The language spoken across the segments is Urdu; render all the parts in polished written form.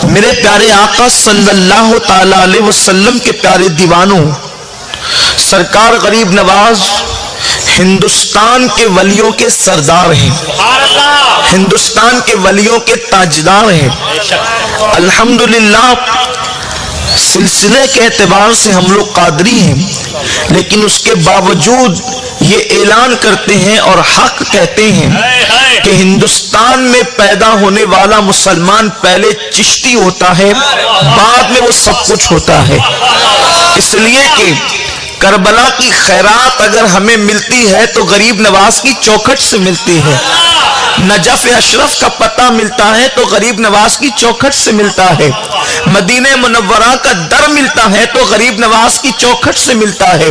میرے پیارے آقا صلی اللہ تعالی علیہ وسلم کے پیارے دیوانوں، سرکار غریب نواز ہندوستان کے ولیوں کے سردار ہیں، ہندوستان کے ولیوں کے تاجدار ہیں۔ الحمدللہ سلسلے کے اعتبار سے ہم لوگ قادری ہیں، لیکن اس کے باوجود یہ اعلان کرتے ہیں اور حق کہتے ہیں کہ ہندوستان میں پیدا ہونے والا مسلمان پہلے چشتی ہوتا ہے، بعد میں وہ سب کچھ ہوتا ہے۔ اس لیے کہ کربلا کی خیرات اگر ہمیں ملتی ہے تو غریب نواز کی چوکھٹ سے ملتی ہے، نجف اشرف کا پتہ ملتا ہے تو غریب نواز کی چوکھٹ سے ملتا ہے، مدینہ منورہ کا در ملتا ہے تو غریب نواز کی چوکھٹ سے ملتا ہے،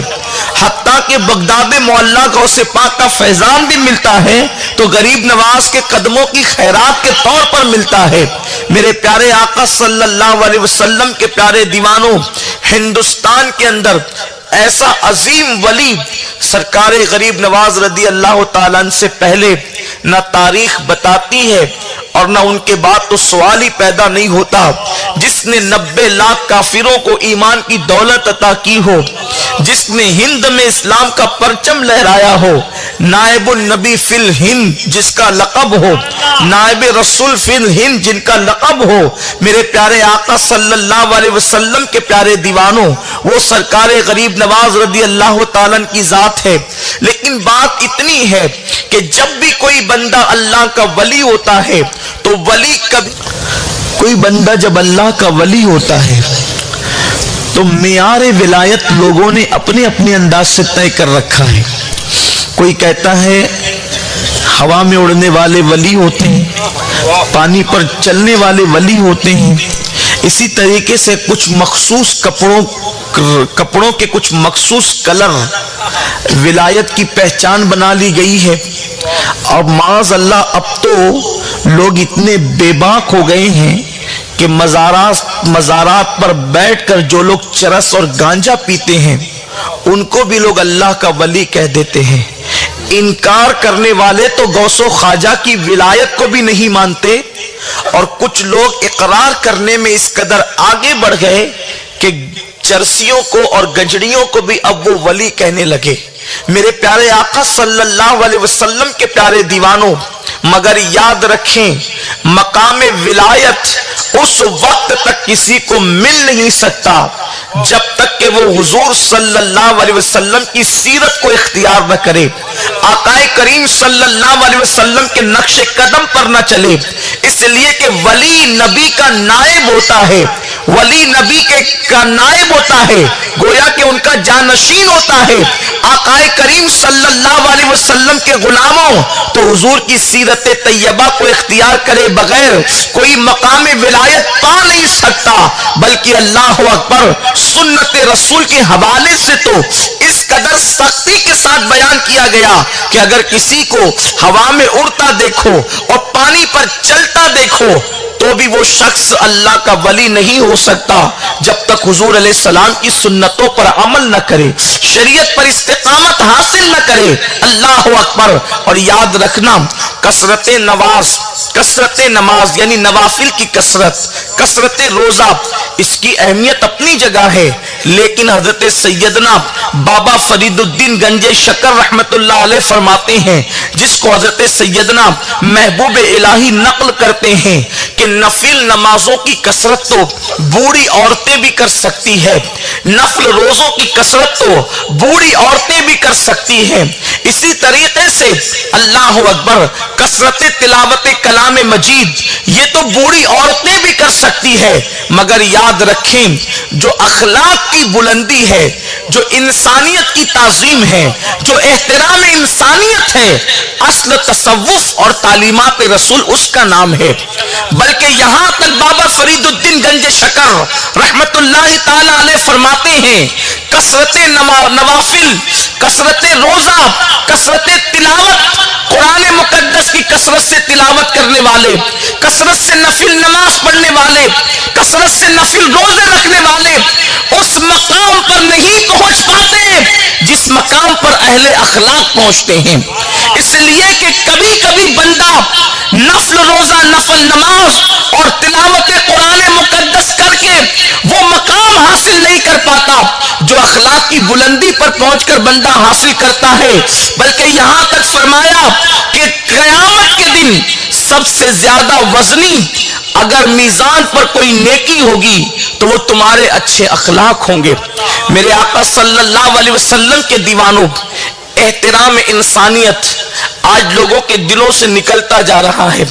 حتیٰ کہ بغداد معلیٰ غوث پاک کا فیضان بھی ملتا ہے تو غریب نواز کے قدموں کی خیرات کے طور پر ملتا ہے۔ میرے پیارے آقا صلی اللہ علیہ وسلم کے پیارے دیوانوں، ہندوستان کے اندر ایسا عظیم ولی سرکار غریب نواز رضی اللہ تعالیٰ عنہ سے پہلے نہ تاریخ بتاتی ہے اور نہ ان کے بعد تو سوال ہی پیدا نہیں ہوتا، جس نے 90 لاکھ کافروں کو ایمان کی دولت عطا کی ہو، جس نے ہند میں اسلام کا پرچم لہرایا ہو، نائب النبی فی الہند جس کا لقب ہو، نائب رسول فی الہند جن کا لقب ہو، میرے پیارے آقا صلی اللہ علیہ وسلم کے پیارے دیوانوں، وہ سرکار غریب نواز رضی اللہ تعالیٰ کی ذات ہے۔ لیکن بات اتنی ہے کہ جب بھی کوئی بندہ اللہ کا ولی ہوتا ہے تو ولی کبھی کوئی بندہ جب اللہ کا ولی ہوتا ہے تو معیار ولایت لوگوں نے اپنے اپنے انداز سے طے کر رکھا ہے۔ کوئی کہتا ہے ہوا میں اڑنے والے ولی ہوتے ہیں، پانی پر چلنے والے ولی ہوتے ہیں، اسی طریقے سے کچھ مخصوص کپڑوں کے کچھ مخصوص کلر ولایت کی پہچان بنا لی گئی ہے۔ اور معاذ اللہ اب تو لوگ اتنے بے باک ہو گئے ہیں کہ مزارات پر بیٹھ کر جو لوگ چرس اور گانجا پیتے ہیں ان کو بھی لوگ اللہ کا ولی کہہ دیتے ہیں۔ انکار کرنے والے تو غوث و خواجہ کی ولایت کو بھی نہیں مانتے، اور کچھ لوگ اقرار کرنے میں اس قدر آگے بڑھ گئے کہ چرسیوں کو اور گجڑیوں کو بھی اب وہ ولی کہنے لگے۔ میرے پیارے آقا صلی اللہ علیہ وسلم کے پیارے دیوانوں، مگر یاد رکھیں مقام ولایت اس وقت تک کسی کو مل نہیں سکتا جب تک کہ وہ حضور صلی اللہ علیہ وسلم کی سیرت کو اختیار نہ کرے، آقا کریم صلی اللہ علیہ وسلم کے نقش قدم پر نہ چلے۔ اس لیے کہ ولی نبی کا نائب ہوتا ہے، ولی نبی کا نائب ہوتا ہے، گویا کہ ان کا جانشین ہوتا ہے۔ آقا کریم صلی اللہ علیہ وسلم کے غلاموں تو حضور کی سیرت طیبہ کو اختیار کرے بغیر کوئی مقام ولایت پا نہیں سکتا، بلکہ اللہ اکبر سنت رسول کے حوالے سے تو اس قدر سختی کے ساتھ بیان کیا گیا کہ اگر کسی کو ہوا میں اڑتا دیکھو اور پانی پر چلتا دیکھو تو بھی وہ شخص اللہ کا ولی نہیں ہو سکتا جب تک حضور علیہ السلام کی سنتوں پر عمل نہ کرے، شریعت پر استقامت حاصل نہ کرے۔ اللہ اکبر۔ اور یاد رکھنا کثرت نماز یعنی نوافل کی کثرت روزہ، اس کی اہمیت اپنی جگہ ہے، لیکن حضرت سیدنا بابا فرید الدین گنج شکر رحمت اللہ علیہ فرماتے ہیں، جس کو حضرت سیدنا محبوب الہی نقل کرتے ہیں کہ نفل نمازوں کی کثرت تو بوڑھی عورتیں بھی کر سکتی ہے، نفل روزوں کی کثرت تو بوڑھی عورتیں بھی کر سکتی ہیں۔ اسی طریقے سے اللہ اکبر کثرت تلاوت کلام مجید یہ تو بوڑھی عورتیں بھی کر سکتی ہے، مگر یاد رکھیں جو اخلاق کی بلندی ہے، جو انسانیت کی تعظیم ہے، جو احترام انسانیت ہے، اصل تصوف اور تعلیمات رسول اس کا نام ہے۔ بلکہ یہاں تک بابا فرید الدین گنج شکر رحمت اللہ تعالی علیہ فرماتے ہیں کثرت نوافل، کثرت روزہ، کثرت تلاوت، قرآن مقدس کی کثرت سے تلاوت کرنے والے، کثرت سے نفل نماز پڑھنے والے، کثرت سے نفل روزے رکھنے والے اس مقام پر نہیں پہنچ پاتے جس مقام پر اہل اخلاق پہنچتے ہیں۔ اس لیے کہ کبھی کبھی بندہ نفل روزہ، نفل نماز اور تلاوت کی بلندی پر پہنچ کر بندہ حاصل کرتا ہے، بلکہ یہاں تک فرمایا کہ قیامت کے دن سب سے زیادہ وزنی اگر میزان پر کوئی نیکی ہوگی تو وہ تمہارے اچھے اخلاق ہوں گے۔ میرے آقا صلی اللہ علیہ وسلم کے دیوانوں، احترام انسانیت آج لوگوں کے دلوں سے نکلتا جا رہا ہے۔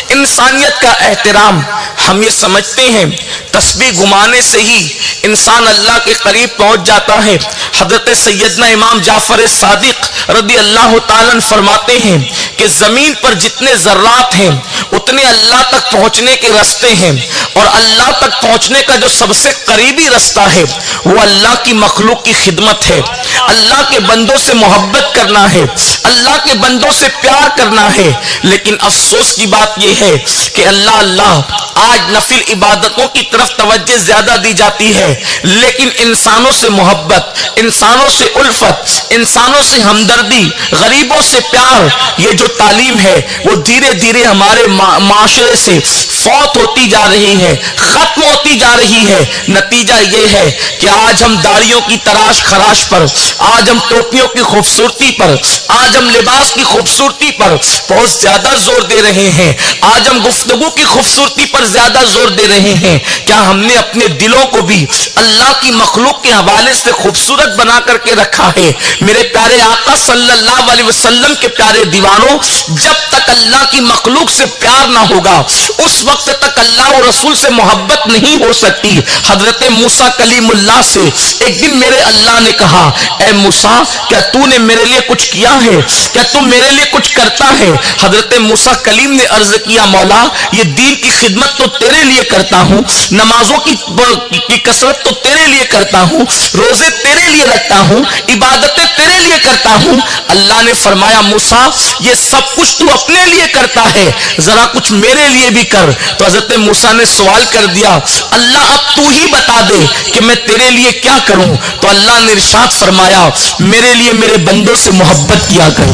انسانیت کا احترام، ہم یہ سمجھتے ہیں تسبیح گھمانے سے ہی انسان اللہ کے قریب پہنچ جاتا ہے۔ حضرت سیدنا امام جعفر صادق رضی اللہ تعالیٰ عنہ فرماتے ہیں کہ زمین پر جتنے ذرات ہیں اتنے اللہ تک پہنچنے کے راستے ہیں، اور اللہ تک پہنچنے کا جو سب سے قریبی راستہ ہے وہ اللہ کی مخلوق کی خدمت ہے، اللہ کے بندوں سے محبت کرنا ہے، اللہ کے بندوں سے پیار کرنا ہے۔ لیکن افسوس کی بات یہ ہے کہ اللہ آج نفل عبادتوں کی طرف توجہ زیادہ دی جاتی ہے، لیکن انسانوں سے محبت، انسانوں سے الفت، انسانوں سے ہمدردی، غریبوں سے پیار، یہ جو تعلیم ہے وہ دھیرے دھیرے ہمارے معاشرے سے فوت ہوتی جا رہی ہے، ختم ہوتی جا رہی ہے۔ نتیجہ یہ ہے کہ آج ہم داڑھیوں کی تراش خراش پر، آج ہم ٹوپیوں کی خوبصورتی پر، آج ہم لباس کی خوبصورتی پر بہت زیادہ زور دے رہے ہیں، آج ہم گفتگو کی خوبصورتی پر زیادہ زور دے رہے ہیں۔ کیا ہم نے اپنے دلوں کو بھی اللہ کی مخلوق کے حوالے سے خوبصورت بنا کر کے رکھا ہے؟ میرے پیارے آقا صلی اللہ علیہ وسلم کے پیارے دیوانوں، جب تک اللہ کی مخلوق سے پیار نہ ہوگا اس وقت تک اللہ و رسول سے محبت نہیں ہو سکتی۔ حضرت موسیٰ کلیم اللہ سے ایک دن میرے اللہ نے کہا، اے موسیٰ کیا تو نے میرے لیے کچھ کیا ہے؟ کیا تو میرے لیے کچھ کرتا ہے؟ حضرت موسیٰ کلیم نے عرض کیا، مولا یہ دین کی خدمت تو تیرے لیے کرتا ہوں، نمازوں کی کثرت تو تیرے لیے کرتا ہوں، روزے تیرے لیے رکھتا ہوں، عبادتیں تیرے لیے کرتا ہوں۔ اللہ نے فرمایا، موسیٰ یہ سب کچھ تو اپنے لیے کرتا ہے، ذرا کچھ میرے لیے بھی کر۔ تو حضرت موسیٰ نے سوال کر دیا، اللہ اب تو ہی بتا دے کہ میں تیرے لیے کیا کروں؟ تو اللہ نے ارشاد فرمایا، میرے لیے میرے بندوں سے محبت کیا کر،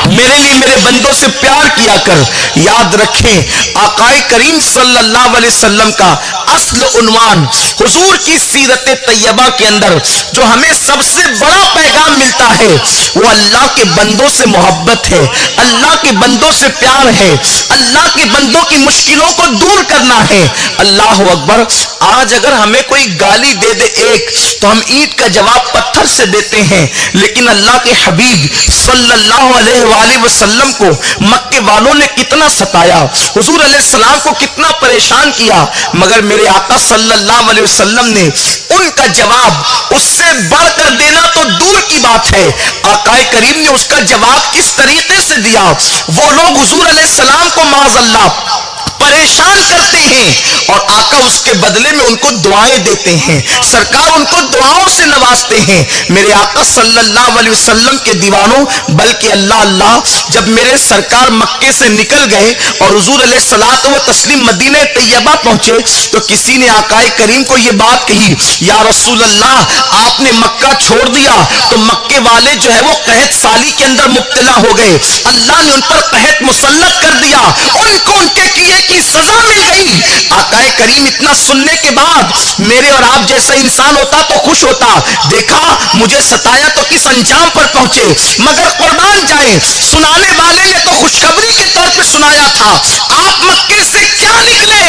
میرے لیے میرے بندوں سے پیار کیا کر۔ یاد رکھیں آقا کریم صلی اللہ علیہ وسلم کا اصل عنوان حضور کی سیرت طیبہ کے اندر جو ہمیں سب سے بڑا پیغام ملتا ہے وہ اللہ کے بندوں سے محبت ہے، اللہ کے بندوں سے پیار ہے، اللہ کے بندوں کی مشکلوں کو دور کرنا ہے۔ اللہ اکبر! آج اگر ہمیں کوئی گالی دے دے ایک تو ہم اینٹ کا جواب پتھر سے دیتے ہیں، لیکن اللہ کے حبیب صلی اللہ علیہ وآلہ وسلم کو مکے والوں نے کتنا ستایا، حضور علیہ السلام کو کتنا پریشان کیا، مگر میرے آقا صلی اللہ علیہ وسلم نے ان کا جواب اس سے بڑھ کر دینا تو دور کی بات ہے، آقا کریم نے اس کا جواب کس طریقے سے دیا۔ وہ لوگ حضور علیہ السلام کو معاذ اللہ پریشان کرتے ہیں اور آقا اس کے بدلے میں ان کو دعائیں دیتے ہیں، سرکار ان کو دعاؤں سے نوازتے ہیں۔ میرے آقا صلی اللہ علیہ وسلم کے دیوانوں، بلکہ اللہ جب میرے سرکار مکے سے نکل گئے اور حضور علیہ الصلوۃ والتسلیم مدینہ طیبہ پہنچے تو کسی نے آقا کریم کو یہ بات کہی، یا رسول اللہ آپ نے مکہ چھوڑ دیا تو مکے والے جو ہے وہ قحط سالی کے اندر مبتلا ہو گئے، اللہ نے ان پر قحط مسلط کر دیا، ان کو ان کے کیے کی سزا مل گئی۔ آقا کریم اتنا سننے کے بعد میرے اور آپ جیسا انسان ہوتا تو خوش ہوتا، دیکھا مجھے ستایا تو کس انجام پر پہنچے، مگر قربان جائیں سنانے والے نے تو خوشخبری کے طور پہ سنایا تھا، آپ مکے سے کیا نکلے،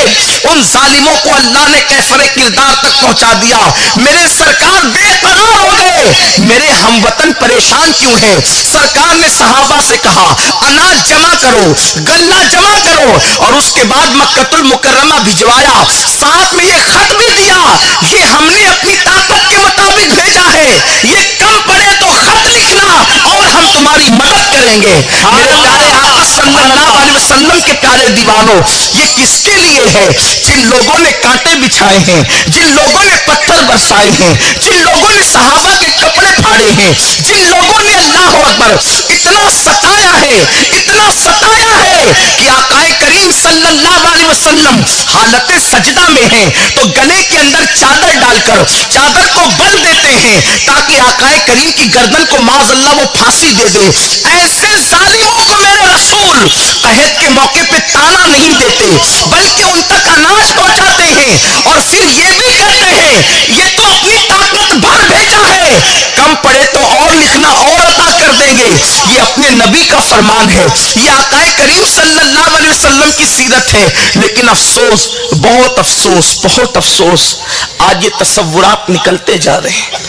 ان ظالموں کو اللہ نے کیفر کردار تک پہنچا دیا۔ میرے سرکار بے قرار ہو گئے، میرے ہم وطن پریشان کیوں ہیں؟ سرکار نے صحابہ سے کہا اناج جمع کرو، غلہ جمع کرو، اور اس کے بعد مکۃ المکرمہ بھجوایا، ساتھ میں یہ خط بھی دیا، یہ ہم نے اپنی طاقت کے مطابق بھیجا ہے، یہ کم پڑے تو خط لکھنا اور ہم تمہاری مدد کریں گے۔ میرے پیارے آقا صلی اللہ علیہ وسلم کے پیارے دیوانوں، یہ کس کے لیے ہے؟ جن لوگوں نے کانٹے بچھائے ہیں، جن لوگوں نے پتھر برسائے ہیں، جن لوگوں نے صحابہ کے کپڑے پھاڑے ہیں، جن لوگوں نے اللہ اکبر اتنا ستایا ہے، اتنا ستایا ہے کہ آقا کریم صلی اللہ علیہ وسلم حالت سجدہ میں ہیں تو گلے کے اندر چادر ڈال کر چادر کو بل دیتے ہیں تاکہ آقا کریم کی گردن کو معاذ اللہ وہ پھانسی دے دے۔ ایسے ظالموں کو میرے رسول قحط کے موقع پہ تانا نہیں دیتے بلکہ ان تک اناج پہنچاتے ہیں، اور پھر یہ بھی کہتے ہیں یہ تو اپنی طاقت بھر بھیجا ہے، ہے, کم پڑھے تو اور لکھنا اور عطا کر دیں گے. یہ اپنے نبی کا فرمان ہے, یہ آقا کریم صلی اللہ علیہ وسلم کی سیرت ہے. لیکن افسوس, بہت افسوس, بہت افسوس, آج یہ تصورات نکلتے جا رہے ہیں.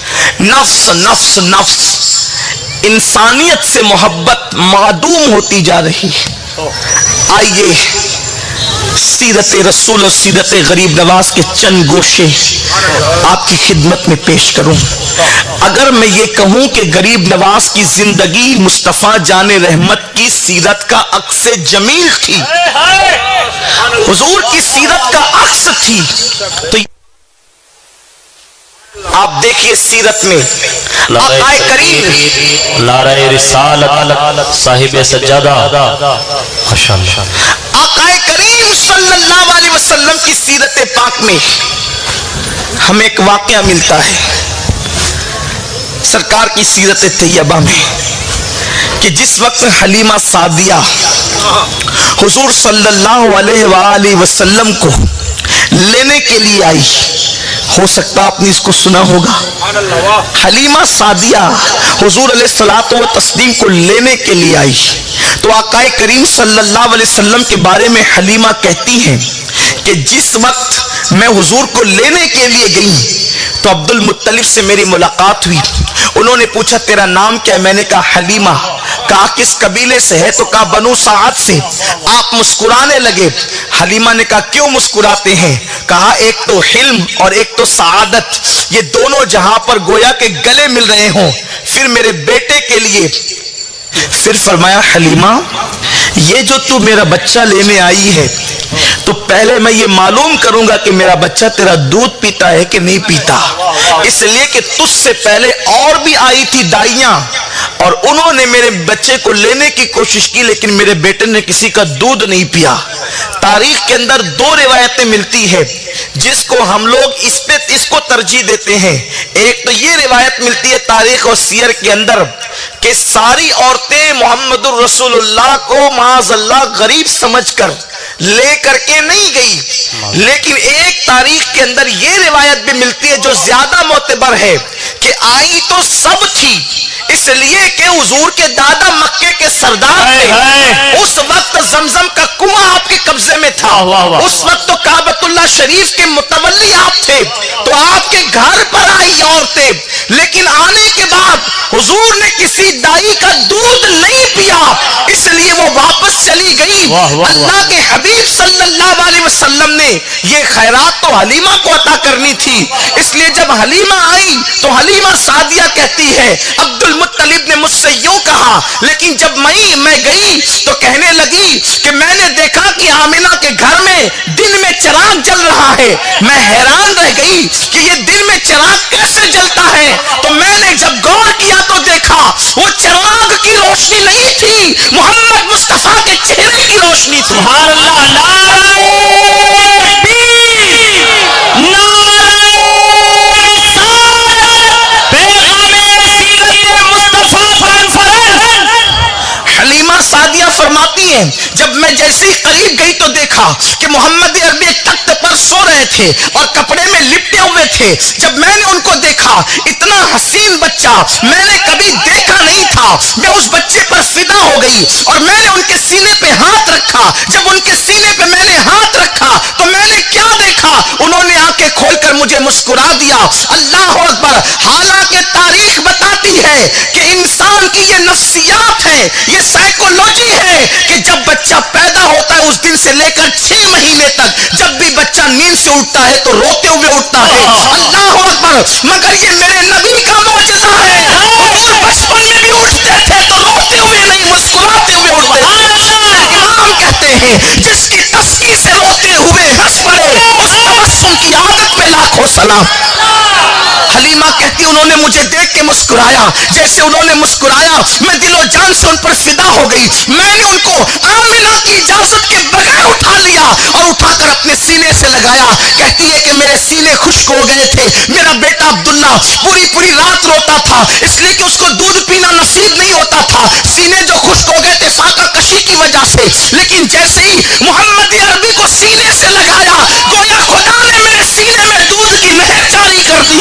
نفس نفس نفس, انسانیت سے محبت معدوم ہوتی جا رہی ہے. آئیے سیرت رسول اور سیرت غریب نواز کے چند گوشے آپ کی خدمت میں پیش کروں. اگر میں یہ کہوں کہ غریب نواز کی زندگی مصطفیٰ جان رحمت کی سیرت کا عکس جمیل تھی, حضور کی سیرت کا عکس تھی, تو آپ دیکھیے سیرت میں آقا کریم نعرہ رسالت صاحب سجادہ ماشاءاللہ آقا کریم صلی اللہ علیہ وسلم کی سیرت پاک میں ہمیں ایک واقعہ ملتا ہے سرکار کی سیرت طیبہ میں, کہ جس وقت حلیمہ سعدیہ حضور صلی اللہ علیہ وآلہ وسلم کو لینے کے لیے آئی, ہو سکتا آپ نے اس کو سنا ہوگا. حلیمہ سعدیہ حضور علیہ الصلوۃ والتسلیم کو لینے کے لیے آئی, تو آقا کریم صلی اللہ علیہ وسلم کے بارے میں حلیمہ کہتی ہیں کہ جس وقت میں حضور کو لینے کے لیے گئی تو عبد المطلب سے میری ملاقات ہوئی. انہوں نے پوچھا تیرا نام کیا ہے؟ میں نے کہا حلیمہ. کہا کس قبیلے سے ہے؟ تو کہا بنو سعد سے. آپ مسکرانے لگے. حلیمہ نے کہا کیوں مسکراتے ہیں؟ کہا ایک تو حلم اور ایک تو سعادت, یہ دونوں جہاں پر گویا کہ گلے مل رہے ہوں. پھر میرے بیٹے کے لیے پھر فرمایا حلیمہ یہ جو تو میرا بچہ لینے آئی ہے تو پہلے میں یہ معلوم کروں گا کہ میرا بچہ تیرا دودھ پیتا ہے کہ نہیں پیتا, اس لیے کہ تجھ سے پہلے اور بھی آئی تھی دائیاں اور انہوں نے میرے بچے کو لینے کی کوشش کی لیکن میرے بیٹے نے کسی کا دودھ نہیں پیا. تاریخ کے اندر دو روایتیں ملتی ہے جس کو ہم لوگ اس کو ترجیح دیتے ہیں. ایک تو یہ روایت ملتی ہے تاریخ اور سیر کے اندر کہ ساری عورتیں محمد الرسول اللہ کو معاذ اللہ غریب سمجھ کر لے کر کے نہیں گئی, لیکن ایک تاریخ کے اندر یہ روایت بھی ملتی ہے جو زیادہ معتبر ہے کہ آئی تو سب تھی, اس لیے کہ حضور کے دادا مکے کے سردار تھے. اس وقت زمزم کا کنواں آپ کے قبضے میں تھا, اس وقت تو کعبۃ اللہ شریف کے متولی آپ تھے, تو آپ کے گھر پر آئی عورتیں, لیکن آنے کے بعد حضور نے کسی دائی کا دودھ نہیں پیا, اس لیے وہ واپس چلی گئی. اللہ کے حبیب صلی اللہ علیہ وسلم نے یہ خیرات تو حلیمہ کو عطا کرنی تھی, اس لیے جب حلیمہ آئی تو حلیمہ سعدیہ کہتی ہے عبد المطلب نے مجھ سے یوں کہا, لیکن جب میں گئی تو کہنے لگی کہ میں نے دیکھا کہ آمنہ کے گھر میں دن میں چراغ جل رہا ہے. میں حیران رہ گئی کہ یہ دن میں چراغ کیسے جلتا ہے, تو میں نے جب غور کیا تو دیکھا وہ چراغ کی روشنی نہیں تھی, محمد مصطفیٰ کے چہرے کی روشنی تھی. سبحان اللہ. حلیمہ سعدیہ فرماتی ہیں جب میں جیسے ہی قریب گئی تو دیکھا کہ محمد عربی ایک تخت پر سو رہے تھے اور کپڑے میں لپٹے ہوئے تھے. جب میں نے ان کو دیکھا اتنا حسین بچہ میں نے کبھی دیکھا نہیں تھا, میں اس بچے پر فدا ہو گئی اور میں نے ان کے سینے پہ ہاتھ رکھا. جب ان کے سینے پہ میں نے ہاتھ رکھا تو میں نے کیا دیکھا, انہوں نے آنکھیں کھول کر مجھے مسکرا دیا. اللہ اکبر. حالانکہ تاریخ بتاتی ہے کہ انسان کی یہ نفسیات ہے, یہ سائیکولوجی ہے کہ جب بچہ پیدا ہوتا ہے اس دن سے لے کر 6 مہینے تک جب بھی بچہ نیند سے اٹھتا ہے تو روتے ہوئے اٹھتا ہے. اللہ اکبر. مگر یہ میرے نبی کا معجزہ ہے, حضور بچپن میں بھی اٹھتے تھے تو روتے ہوئے نہیں مسکراتے ہوئے اٹھتے تھے. امام کہتے ہیں جس کی تسکی سے روتے ہوئے ہنس پڑے اس تبسم کی عادت میں لاکھوں سلام. حلیمہ کہتی انہوں نے مجھے دیکھ کے مسکرایا, جیسے انہوں نے مسکرایا میں دل و جان سے ان پر فدا ہو گئی. میں نے ان کو آمنہ کی اجازت کے بغیر اٹھا لیا اور اٹھا کر اپنے سینے سے لگایا. کہتی ہے کہ میرے سینے خشک ہو گئے تھے. میرا بیٹا عبداللہ پوری رات روتا تھا اس لیے کہ اس کو دودھ پینا نصیب نہیں ہوتا تھا, سینے جو خشک ہو گئے تھے فاقہ کشی کی وجہ سے. لیکن جیسے ہی محمد عربی کو سینے سے لگایا گویا خدا نے میرے سینے میں دودھ کی نہر جاری کر دی.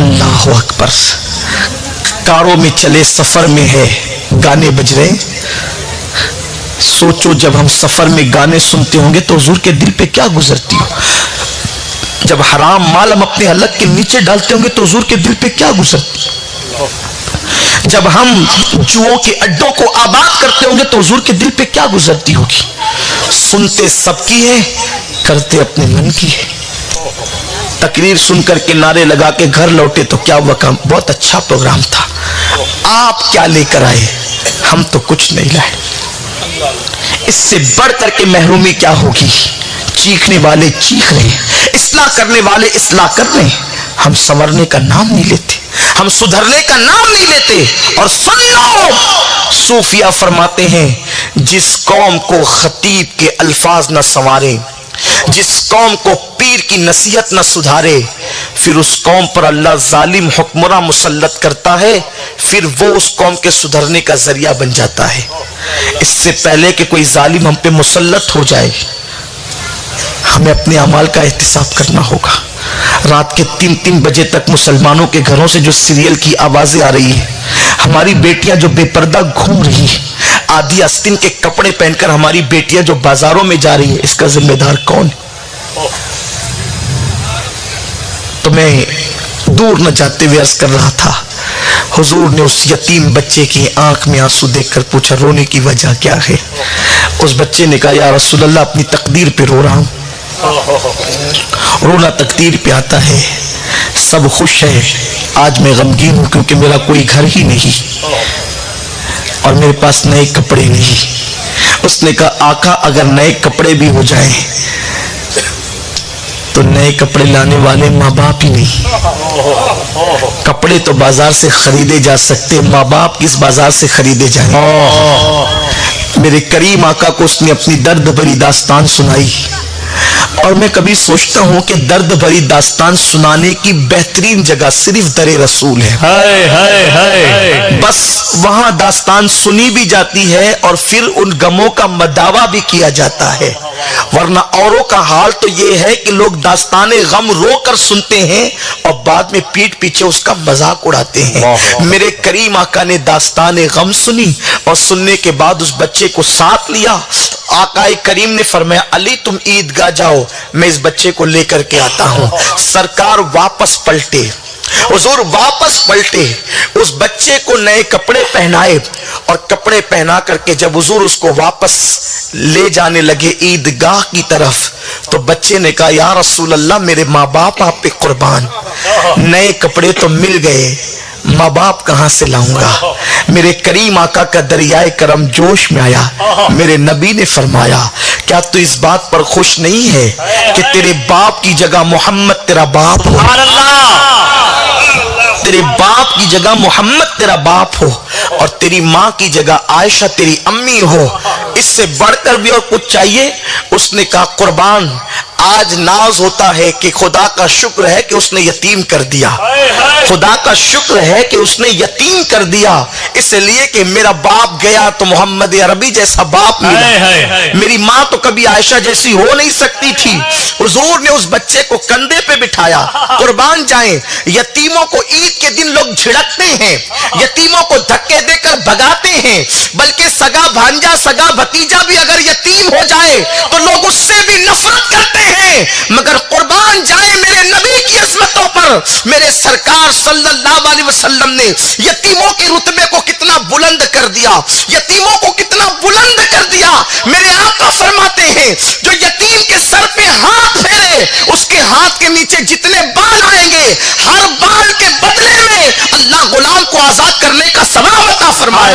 اللہ اکبر. کاروں میں چلے سفر میں ہے گانے بج رہے. سوچو جب ہم سفر میں گانے سنتے ہوں گے تو حضور کے دل پہ کیا گزرتی ہو. جب حرام مال ہم اپنے حلق کے نیچے ڈالتے ہوں گے تو حضور کے دل پہ کیا گزرتی. جب ہم جوؤں کے اڈوں کو آباد کرتے ہوں گے تو حضور کے دل پہ کیا گزرتی ہوگی. سنتے سب کی ہے, کرتے اپنے من کی ہے. تقریر سن کر کے نعرے لگا کے گھر لوٹے تو کیا ہوا, کام بہت اچھا پروگرام تھا. آپ کیا لے کر آئے, ہم تو کچھ نہیں لائے. اس سے بڑھ کر کے محرومی کیا ہوگی. چیخنے والے چیخ رہے ہیں, اصلاح کرنے والے اصلاح کر رہے ہیں. ہم سنورنے کا نام نہیں لیتے, ہم سدھرنے کا نام نہیں لیتے. اور سن لو, صوفیہ فرماتے ہیں جس قوم کو خطیب کے الفاظ نہ سنوارے, جس قوم کو پیر کی نصیحت نہ سدھارے, پھر اس قوم پر اللہ ظالم حکمراں مسلط کرتا ہے. پھر وہ اس قوم کے سدھرنے کا ذریعہ بن جاتا ہے. اس سے پہلے کہ کوئی ظالم ہم پہ مسلط ہو جائے, ہمیں اپنے اعمال کا احتساب کرنا ہوگا. رات کے 3 بجے تک مسلمانوں کے گھروں سے جو سیریل کی آوازیں آ رہی ہیں, ہماری بیٹیاں جو بے پردہ گھوم رہی ہیں, آدھی آستین کے کپڑے پہن کر ہماری بیٹیاں جو بازاروں میں جا رہی ہیں, اس کا ذمہ دار کون ہے؟ تو میں دور نہ جاتے ہوئے عرض کر رہا تھا, حضور نے اس یتیم بچے کی آنکھ میں آنسو دیکھ کر پوچھا رونے کی وجہ کیا ہے. اس بچے نے کہا یا رسول اللہ اپنی تقدیر پہ رو رہا ہوں. رونا تقدیر پہ آتا ہے. سب خوش ہے, آج میں غمگین ہوں کیونکہ میرا کوئی گھر ہی نہیں اور میرے پاس نئے کپڑے نہیں. اس نے کہا آقا اگر نئے کپڑے بھی ہو جائیں تو نئے کپڑے لانے والے ماں باپ ہی نہیں. کپڑے تو بازار سے خریدے جا سکتے, ماں باپ کس بازار سے خریدے جائیں. میرے کریم آقا کو اس نے اپنی درد بھری داستان سنائی. اور میں کبھی سوچتا ہوں کہ درد بھری داستان سنانے کی بہترین جگہ صرف در رسول ہے. بس وہاں داستان سنی بھی جاتی ہے اور پھر ان غموں کا مداوا بھی کیا جاتا ہے. ورنہ اوروں کا حال تو یہ ہے کہ لوگ داستان غم رو کر سنتے ہیں اور بعد میں پیٹ پیچھے اس کا مذاق اڑاتے ہیں. میرے کریم آقا نے داستان غم سنی اور سننے کے بعد اس بچے کو ساتھ لیا. آقا کریم نے فرمایا علی تم عیدگاہ جاؤ, میں اس بچے کو لے کر کے آتا ہوں. سرکار واپس پلٹے, حضور واپس پلٹے, اس بچے کو نئے کپڑے پہنائے اور کپڑے پہنا کر کے جب حضور اس کو واپس لے جانے لگے عیدگاہ کی طرف, تو بچے نے کہا یا رسول اللہ میرے ماں باپ آپ پہ قربان, نئے کپڑے تو مل گئے, ماں باپ کہاں سے لاؤں گا. میرے کریم آقا کا دریائے کرم جوش میں آیا. میرے نبی نے فرمایا کیا تو اس بات پر خوش نہیں ہے کہ تیرے باپ کی جگہ محمد تیرا باپ ہو, تیرے باپ کی جگہ محمد تیرا باپ ہو اور تیری ماں کی جگہ عائشہ تیری امی ہو. اس سے بڑھ کر بھی اور کچھ چاہیے؟ اس نے کہا قربان آج ناز ہوتا ہے کہ خدا کا شکر ہے کہ اس نے یتیم کر دیا, خدا کا شکر ہے کہ اس نے یتیم کر دیا, اس لیے کہ میرا باپ گیا تو محمد عربی جیسا باپ ملا, میری ماں تو کبھی عائشہ جیسی ہو نہیں سکتی تھی. حضور نے اس بچے کو کندھے پہ بٹھایا. قربان جائیں, یتیموں کو عید کے دن لوگ جھڑکتے ہیں, یتیموں کو دھکے دے کر بھگاتے ہیں, بلکہ سگا بھانجا سگا بھتیجا بھی اگر یتیم ہو جائے تو لوگ اس سے بھی نفرت کرتے ہیں. مگر قربان جائیں میرے نبی کی عظمتوں پر, میرے سرکار صلی اللہ علیہ وسلم نے یتیموں کے رتبے کو کتنا بلند کر دیا, یتیموں کو کتنا بلند کر دیا. میرے آقا فرماتے ہیں جو یتیم کے سر پہ ہاتھ پھیرے اس کے ہاتھ کے نیچے جتنے بال آئیں گے ہر بال کے بدلے میں اللہ غلام کو آزاد کرنے کا ثواب عطا فرمائے.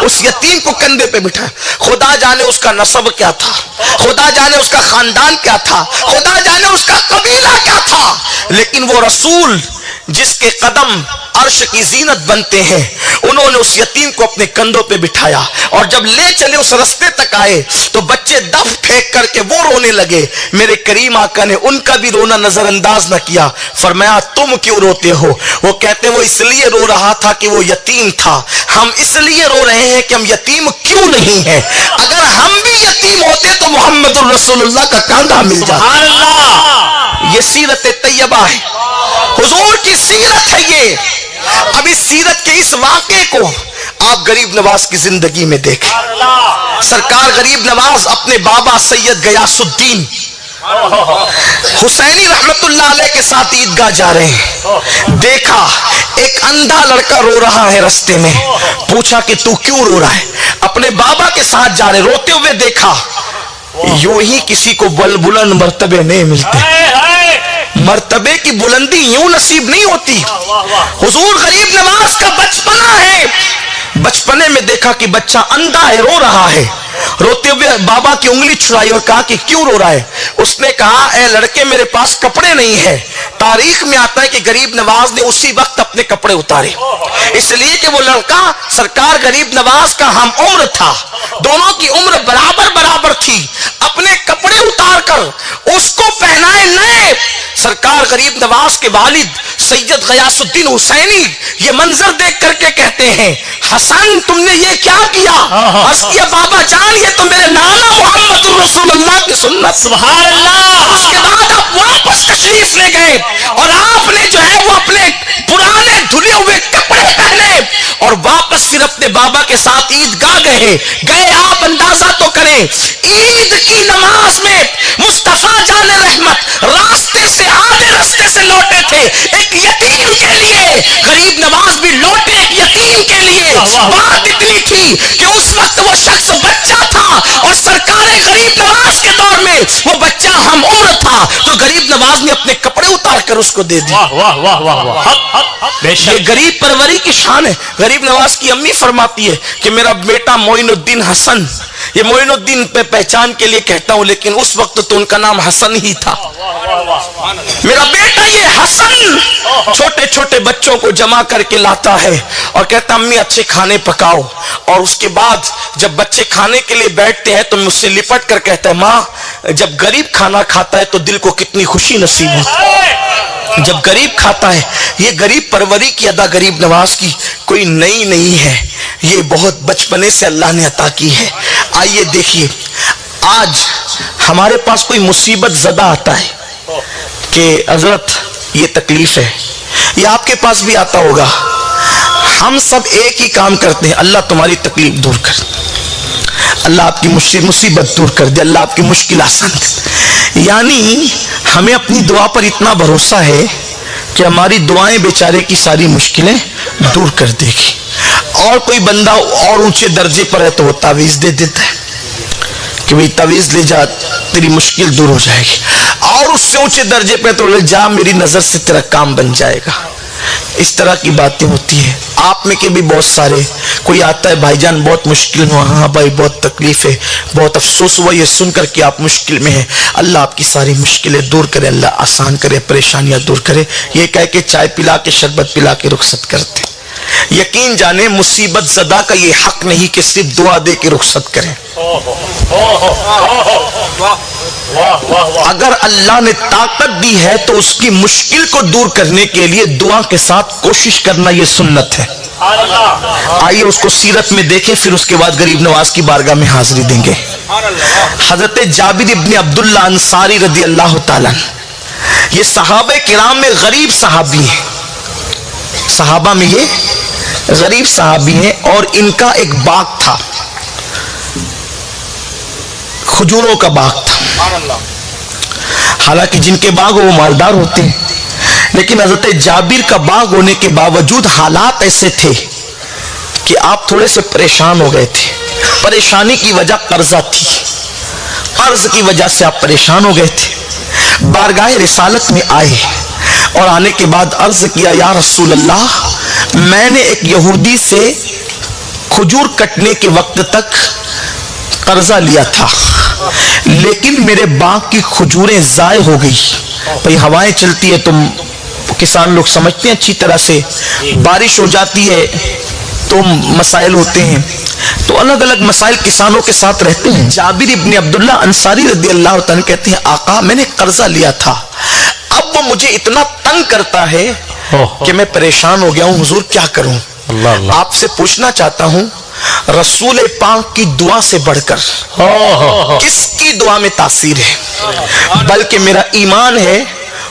اس یتیم کو کندھے پہ بٹھا, خدا جانے اس کا نسب کیا تھا, خدا جانے اس کا خاندان کیا تھا, خدا جانے اس کا قبیلہ کیا تھا, لیکن وہ رسول جس کے قدم عرش کی زینت بنتے ہیں انہوں نے اس یتیم کو اپنے کندھوں پہ بٹھایا اور جب لے چلے اس رستے تک آئے تو بچے دف پھینک کر کے وہ رونے لگے. میرے کریم آقا نے ان کا بھی رونا نظر انداز نہ کیا. فرمایا تم کیوں روتے ہو؟ وہ کہتے وہ اس لیے رو رہا تھا کہ وہ یتیم تھا, ہم اس لیے رو رہے ہیں کہ ہم یتیم کیوں نہیں ہیں. اگر ہم بھی یتیم ہوتے تو محمد الرسول اللہ کا کاندھا مل جاتا. یہ سیرت طیبہ ہے. حضور کی سیرت ہے یہ. اب اس سیرت کے اس واقعے کو آپ غریب نواز کی زندگی میں دیکھیں. سرکار غریب نواز اپنے بابا سید غیاث الدین حسینی رحمت اللہ علیہ کے ساتھ عیدگاہ جا رہے ہیں. دیکھا ایک اندھا لڑکا رو رہا ہے رستے میں. پوچھا کہ تو کیوں رو رہا ہے؟ اپنے بابا کے ساتھ جا رہے روتے ہوئے دیکھا. یوں ہی کسی کو بلند مرتبے نہیں ملتے. مرتبے کی بلندی یوں نصیب نہیں ہوتی. حضور غریب نواز کا بچپنا ہے. بچپنے میں دیکھا کہ بچہ اندھا ہے رو رہا ہے. روتے ہوئے بابا کی انگلی چھڑائی اور کہا کہ کیوں رو رہا ہے؟ اس نے کہا اے لڑکے میرے پاس کپڑے نہیں ہیں. تاریخ میں آتا ہے کہ غریب نواز نے اسی وقت اپنے کپڑے اتارے، اس لیے کہ وہ لڑکا سرکار غریب نواز کا ہم عمر تھا. دونوں کی عمر برابر تھی. اپنے کپڑے اتار کر اس کو پہنائے نئے. سرکار غریب نواز کے والد سید غیاث الدین حسینی یہ منظر دیکھ کر کے کہتے ہیں حسن تم نے یہ کیا کیا؟ عرض کیا بابا جان یہ تو میرے نانا محمد رسول اللہ کی سنت. سبحان اللہ. اس کے بعد آپ واپس تشریف لے گئے اور آپ نے جو ہے وہ اپنے پرانے دھلے ہوئے کپڑے پہنے اور واپس پھر اپنے بابا کے ساتھ عیدگاہ گئے. آپ اندازہ تو کریں عید کی نماز میں مصطفیٰ جان رحمت راستے سے آدھے راستے سے لوٹے تھے ایک یتیم کے لیے. غریب نواز بھی لوٹے ایک یتیم کے لیے. بات اتنی تھی کہ اس وقت وہ شخص بچہ تھا اور سرکار غریب نواز کے دور میں وہ بچہ ہم عمر تھا تو غریب نواز نے اپنے کپڑے اتار کر اس کو دے دی. یہ غریب پروری کی شان ہے. غریب نواز کی امی فرماتی ہے کہ میرا بیٹا معین الدین حسن، یہ معین الدین پہ پہچان کے لیے کہتا ہوں لیکن اس وقت تو ان کا نام حسن ہی تھا. میرا بیٹا یہ حسن چھوٹے چھوٹے بچوں کو جمع کر کے لاتا ہے اور کہتا امی اچھے کھانے پکاؤ. اور اس کے بعد جب بچے کھانے کے لیے بیٹھتے ہیں تو مجھ سے لپٹ کر کہتا ہے ماں جب غریب کھانا کھاتا ہے تو دل کو کتنی خوشی نصیب ہوتی ہے. جب غریب کھاتا ہے. یہ غریب پروری کی ادا غریب نواز کی کوئی نئی نہیں ہے، یہ بہت بچپنے سے اللہ نے عطا کی ہے. آئیے دیکھیے آج ہمارے پاس کوئی مصیبت زدہ آتا ہے کہ حضرت یہ تکلیف ہے، یہ آپ کے پاس بھی آتا ہوگا. ہم سب ایک ہی کام کرتے ہیں اللہ تمہاری تکلیف دور کر دے، اللہ آپ کی مصیبت دور کر دے، اللہ آپ کی مشکل آسان کر دے. یعنی ہمیں اپنی دعا پر اتنا بھروسہ ہے کہ ہماری دعائیں بیچارے کی ساری مشکلیں دور کر دے گی. اور کوئی بندہ اور اونچے درجے پر ہے تو وہ تعویذ دے دیتا ہے کہ بھئی تعویذ لے جا تیری مشکل دور ہو جائے گی. اور اس سے اونچے درجے پہ تو لے جا میری نظر سے تیرا کام بن جائے گا. اس طرح کی باتیں ہوتی ہیں. آپ میں کے بھی بہت سارے کوئی آتا ہے بھائی جان بہت مشکل ہوا، ہاں بھائی بہت تکلیف ہے، بہت افسوس ہوا یہ سن کر کہ آپ مشکل میں ہیں. اللہ آپ کی ساری مشکلیں دور کرے، اللہ آسان کرے، پریشانیاں دور کرے. یہ کہہ کے چائے پلا کے شربت پلا کے رخصت کرتے. یقین جانے مصیبت زدہ کا یہ حق نہیں کہ صرف دعا دے کے رخصت کریں. اگر اللہ نے طاقت دی ہے تو اس کی مشکل کو دور کرنے کے لیے دعا کے ساتھ کوشش کرنا یہ سنت ہے. آئیے اس کو سیرت میں دیکھیں پھر اس کے بعد غریب نواز کی بارگاہ میں حاضری دیں گے. حضرت جابر ابن عبداللہ انصاری رضی اللہ تعالیٰ یہ صحابہ کرام میں غریب صحابی ہیں. صحابہ میں یہ غریب صحابی ہیں اور ان کا ایک باغ تھا، کھجوروں کا باغ تھا. حالانکہ جن کے باغ وہ مالدار ہوتے ہیں لیکن حضرت جابر کا باغ ہونے کے باوجود حالات ایسے تھے کہ آپ تھوڑے سے پریشان ہو گئے تھے. پریشانی کی وجہ قرضہ تھی، قرض کی وجہ سے آپ پریشان ہو گئے تھے. بارگاہ رسالت میں آئے اور آنے کے بعد عرض کیا یا رسول اللہ میں نے ایک یہودی سے کھجور کٹنے کے وقت تک قرضہ لیا تھا لیکن میرے باغ کی کھجوریں ضائع ہو گئی. بھئی ہوائیں چلتی ہے تو کسان لوگ سمجھتے ہیں اچھی طرح سے، بارش ہو جاتی ہے تو مسائل ہوتے ہیں، تو الگ الگ مسائل کسانوں کے ساتھ رہتے ہیں. جابر ابن عبداللہ انصاری رضی اللہ تعالیٰ کہتے ہیں آقا میں نے قرضہ لیا تھا، اب وہ مجھے اتنا تنگ کرتا ہے کہ میں پریشان ہو گیا ہوں، حضور کیا کروں؟ آپ سے پوچھنا چاہتا ہوں رسول پاک کی دعا سے بڑھ کر کس کی دعا میں تاثیر ہے؟ بلکہ میرا ایمان ہے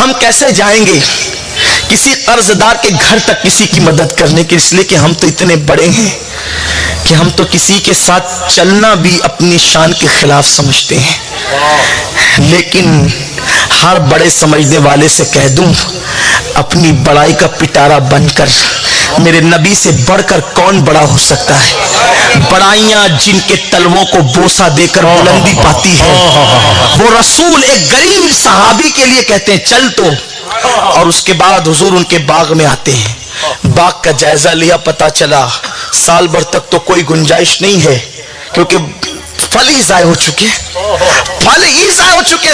ہم کیسے جائیں گے کسی قرض دار کے گھر تک کسی کی مدد کرنے کے لیے؟ اس لیے کہ ہم تو اتنے بڑے ہیں کہ ہم تو کسی کے ساتھ چلنا بھی اپنی شان کے خلاف سمجھتے ہیں۔ لیکن ہر بڑے سمجھنے والے سے کہہ دوں، اپنی بڑائی کا پٹارا بن کر میرے نبی سے بڑھ کر کون بڑا ہو سکتا ہے؟ بڑائیاں جن کے تلووں کو بوسہ دے کر بلندی پاتی ہے، وہ رسول ایک غریب صحابی کے لیے کہتے ہیں چل تو، اور اس کے بعد حضور ان کے باغ میں آتے ہیں، باغ کا جائزہ لیا، پتا چلا سال بھر تک تو کوئی گنجائش نہیں ہے کیونکہ پھل ہی ضائع ہو چکے،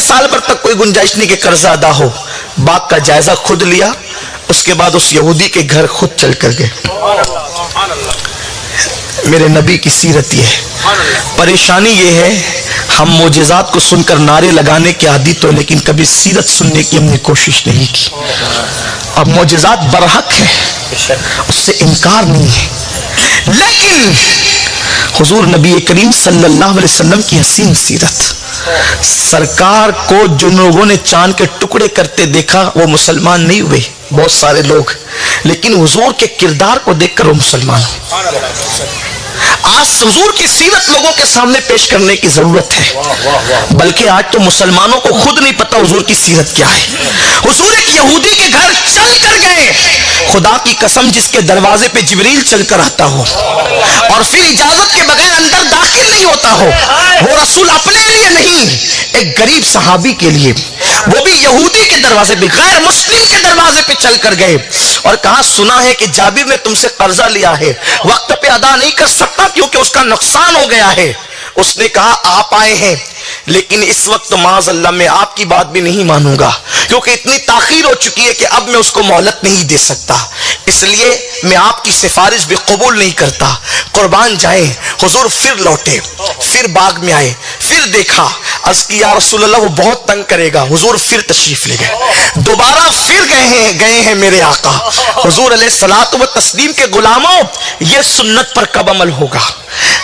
سال بھر تک کوئی گنجائش نہیں کہ قرضہ ادا ہو۔ باغ کا جائزہ خود لیا، اس کے بعد اس یہودی کے گھر خود چل کر گئے۔ میرے نبی کی سیرت یہ ہے۔ پریشانی یہ ہے ہم معجزات کو سن کر نعرے لگانے کے عادی تو، لیکن کبھی سیرت سننے کی ہم نے کوشش نہیں کی۔ اب معجزات برحق ہے، اس سے انکار نہیں ہے، لیکن حضور نبی کریم صلی اللہ علیہ وسلم کی حسین سیرت، سرکار کو جن لوگوں نے چاند کے ٹکڑے کرتے دیکھا وہ مسلمان نہیں ہوئے، بہت سارے لوگ، لیکن حضور کے کردار کو دیکھ کر وہ مسلمان ہوئے۔ آج حضور کی سیرت لوگوں کے سامنے پیش کرنے کی ضرورت ہے، بلکہ آج تو مسلمانوں کو خود نہیں پتا حضور کی سیرت کیا ہے۔ حضور ایک یہودی کے گھر چل کر گئے، خدا کی قسم جس کے دروازے پہ جبریل چل کر آتا ہو اور پھر اجازت کے بغیر اندر داخل نہیں ہوتا ہو، وہ رسول اپنے لیے نہیں، ایک غریب صحابی کے لیے، وہ بھی یہودی کے دروازے پہ، غیر مسلم کے دروازے پہ چل کر گئے اور کہا سنا ہے کہ جابر نے تم سے قرضہ لیا ہے، وقت پہ ادا نہیں کر سکتا کیونکہ اس کا نقصان ہو گیا ہے۔ اس نے کہا آپ آئے ہیں، لیکن اس وقت معاذ اللہ میں آپ کی بات بھی نہیں مانوں گا کیونکہ اتنی تاخیر ہو چکی ہے کہ اب میں اس کو مہلت نہیں دے سکتا، اس لیے میں آپ کی سفارش بھی قبول نہیں کرتا، قربان جائیں۔ حضور پھر لوٹے، پھر باغ میں آئے، پھر دیکھا، عرض کی یا رسول اللہ وہ بہت تنگ کرے گا، حضور پھر تشریف لے گئے، دوبارہ پھر گئے ہیں میرے آقا۔ حضور علیہ الصلوۃ والتسلیم کے غلاموں، یہ سنت پر کب عمل ہوگا؟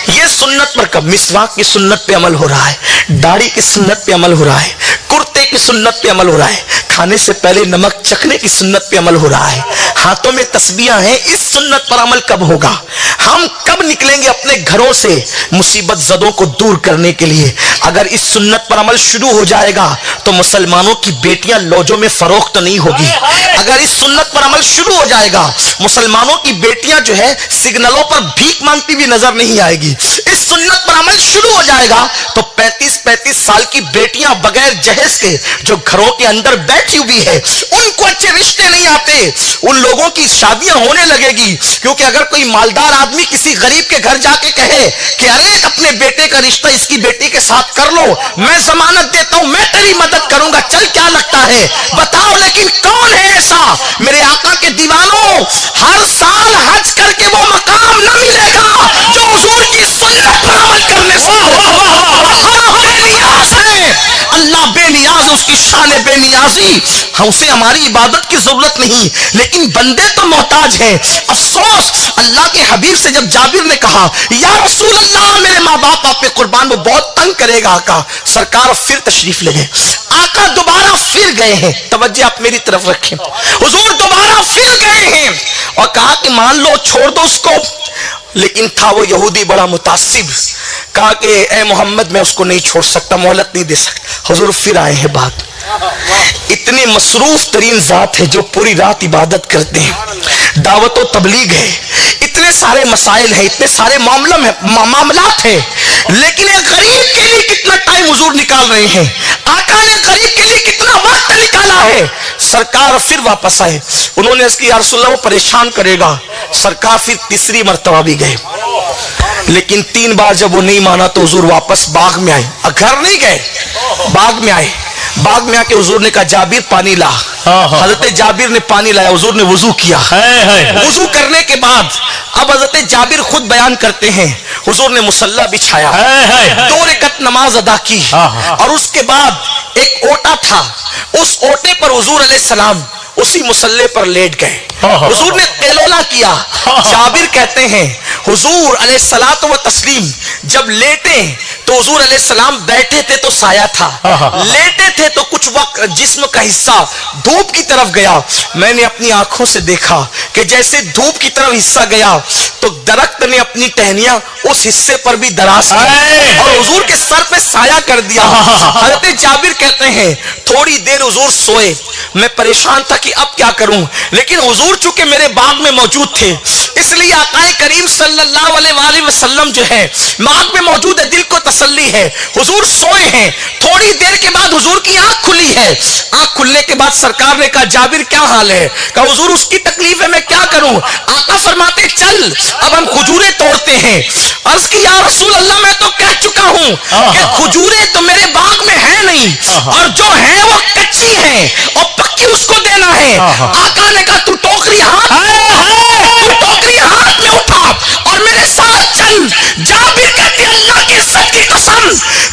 یہ سنت پر کب؟ مسواک کی سنت پہ عمل ہو رہا ہے، داڑھی کی سنت پہ عمل ہو رہا ہے، کرتے کی سنت پہ عمل ہو رہا ہے، کھانے سے پہلے نمک چکھنے کی سنت پہ عمل ہو رہا ہے، ہاتھوں میں تسبیحاں ہیں، اس سنت پر عمل کب ہوگا؟ ہم کب نکلیں گے اپنے گھروں سے مصیبت زدوں کو دور کرنے کے لیے؟ اگر اس سنت پر عمل شروع ہو جائے گا تو مسلمانوں کی بیٹیاں لوجوں میں فروخت نہیں ہوگی۔ اگر اس سنت پر عمل شروع ہو جائے گا مسلمانوں کی بیٹیاں جو ہے سگنلوں پر بھیک مانگتی ہوئی نظر نہیں آئے گی۔ اس سنت پر عمل شروع ہو جائے گا تو 35 سال کی بیٹیاں بغیر جہیز کے جو گھروں کے اندر بیٹھی ہوئی ہے ان کو اچھے رشتے نہیں آتے، ان لوگوں کی شادیاں ہونے لگے گی، کیونکہ اگر کوئی مالدار آدمی کسی غریب کے گھر جا کے کہے کہ ارے اپنے بیٹے کا رشتہ اس کی بیٹی کے ساتھ کر لو، میں ضمانت دیتا ہوں، میں تیری مدد کروں گا، چل کیا لگتا ہے بتاؤ، لیکن کون ہے ایسا؟ میرے آقا کے دیوانوں، ہر سال حج کر کے وہ مقام نہ ملے گا جو حضور کی سنت پر عمل کرنے سے اللہ بے نیاز، اس کی شان بے نیازی، ہم سے ہماری عبادت کی ضرورت نہیں، لیکن بندے تو محتاج ہیں۔ افسوس اللہ کے حبیب سے جب جابر نے کہا یا رسول اللہ میرے ماں باپ آپ پہ قربان، وہ بہت تنگ کرے گا آقا، سرکار پھر تشریف لے گئے، آقا دوبارہ پھر گئے ہیں، توجہ آپ میری طرف رکھیں، حضور دوبارہ پھر گئے ہیں اور کہا کہ مان لو چھوڑ دو اس کو، لیکن تھا وہ یہودی بڑا متعصب، کہا کہ اے محمد میں اس کو نہیں چھوڑ سکتا، مہلت نہیں دے سکتا۔ حضور پھر آئے ہیں بات، اتنے مصروف ترین ذات ہے جو پوری رات عبادت کرتے ہیں، دعوت و تبلیغ ہے، اتنے سارے مسائل ہیں، اتنے سارے معاملات ہیں، لیکن ایک غریب کے لیے کتنا ٹائم حضور نکال رہے ہیں، آقا نے غریب کے لیے کتنا وقت نکالا ہے۔ سرکار پھر واپس آئے، انہوں نے اس کی یا رسول اللہ وہ پریشان کرے گا، سرکار پھر تیسری مرتبہ بھی گئے، لیکن 3 بار جب وہ نہیں مانا تو حضور واپس باغ میں آئے، گھر نہیں گئے، باغ میں آئے، باغ میں آ کے حضور نے کہا جابر پانی لا، حضرت جابر نے پانی لایا، حضور نے وضو کیا، وضو کرنے کے بعد اب حضرت جابر خود بیان کرتے ہیں حضور نے مصلی بچھایا، 2 رکعت نماز ادا کی، اور اس کے بعد ایک اوٹا تھا، اس اوٹے پر حضور علیہ السلام اسی مصلی پر لیٹ گئے، حضور نے قیلولہ کیا۔ جابر کہتے ہیں حضور علیہ الصلوۃ والتسلیم جب لیٹے تو حضور علیہ السلام بیٹھے تھے تو سایہ تھا, لیٹے تھے تو کچھ وقت جسم کا حصہ دھوپ کی طرف گیا. میں نے اپنی آنکھوں سے دیکھا کہ جیسے دھوپ کی طرف حصہ گیا تو درخت نے اپنی ٹہنیاں اس حصے پر بھی دراز کی اور حضور کے سر پہ سایہ کر دیا. حضرت جابر کہتے ہیں تھوڑی دیر حضور سوئے, میں پریشان تھا کہ اب کیا کروں, لیکن حضور چونکہ میرے باغ میں موجود تھے اس لیے آقا کریم صلی اللہ علیہ وآلہ وسلم جو ہے باغ میں موجود ہے, دل کو تسلی ہے. حضور سوئے ہیں, تھوڑی دیر کے بعد حضور کی آنکھ کھلی ہے. آنکھ کھلنے کے بعد سرکار نے کہا جابر کیا حال ہے؟ کہا حضور اس کی تکلیف ہے, میں کیا کروں؟ آقا فرماتے چل اب ہم کھجورے توڑتے ہیں. عرض کی یا رسول اللہ میں تو کہہ چکا ہوں کہ کھجورے تو میرے باغ میں ہے نہیں, اور جو ہے وہ کچی ہے اور پکی اس کو دینا ہے. آقا نے کہا تو ٹوکری ہاتھ میں اٹھا اور میرے ساتھ چل. جابر کہتے اللہ کی عزت کی قسم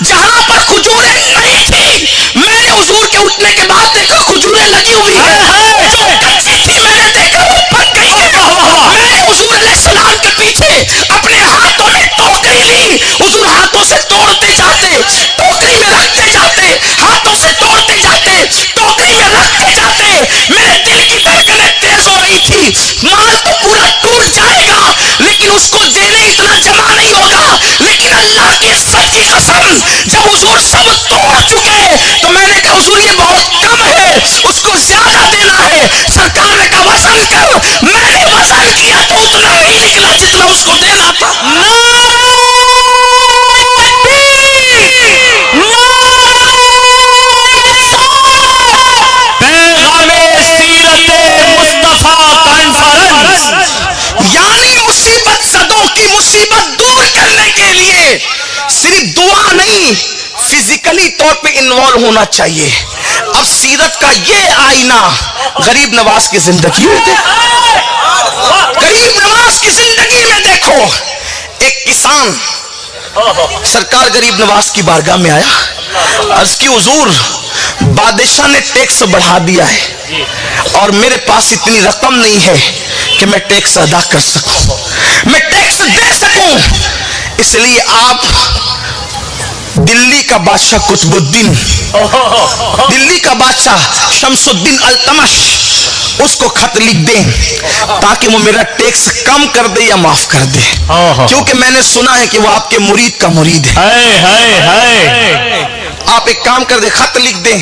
جہاں پر کھجورے نہیں تھی میں نے حضور کے اٹھنے کے بعد دیکھا کھجورے لگی ہوئی ہے, جو کچی تھی میں نے دیکھا وہ پک گئی ہے. میں نے حضور علیہ السلام کے پیچھے اپنے ہاتھوں میں ٹوکری لی, حضور ہاتھوں سے توڑتے جاتے, ٹوکری میں رکھتے جاتے, ہاتھوں سے توڑتے جاتے, ٹوکری میں رکھتے جاتے. میرے دل کی دھڑکنیں تیز ہو رہی تھی, مال تو پورا ٹوٹ جائے گا لیکن اس کو دینے اتنا جمع نہیں ہوگا. لیکن اللہ کی عزت کی قسم جب حضور سب توڑ چکے تو میں نے کہا حضور یہ بہت کم ہے, اس کو زیادہ دینا ہے. سرکار نے کہا وزن کر. میں نے وزن کیا تو اتنا ہی نکلا جتنا اس کو دینا تھا. یعنی مصیبت زدوں کی مصیبت دور کرنے کے لیے صرف دعا نہیں فزیکلی طور پہ انوالو ہونا چاہیے. اب سیرت کا یہ آئینہ غریب نواز کی زندگی میں دیکھو, غریب نواز کی زندگی میں دیکھو. ایک کسان سرکار غریب نواز کی بارگاہ میں آیا, عرض کی حضور بادشاہ نے ٹیکس بڑھا دیا ہے اور میرے پاس اتنی رقم نہیں ہے کہ میں ٹیکس ادا کر سکوں, میں ٹیکس دے سکوں. اس لیے آپ دلی کا بادشاہ قطب الدین, دلی کا بادشاہ شمس الدین التمش, اس کو خط لکھ دیں تاکہ وہ میرا ٹیکس کم کر دے یا معاف کر دے, کیونکہ میں نے سنا ہے کہ وہ آپ کے مرید کا مرید ہے. آپ ایک کام کر دیں, خط لکھ دیں.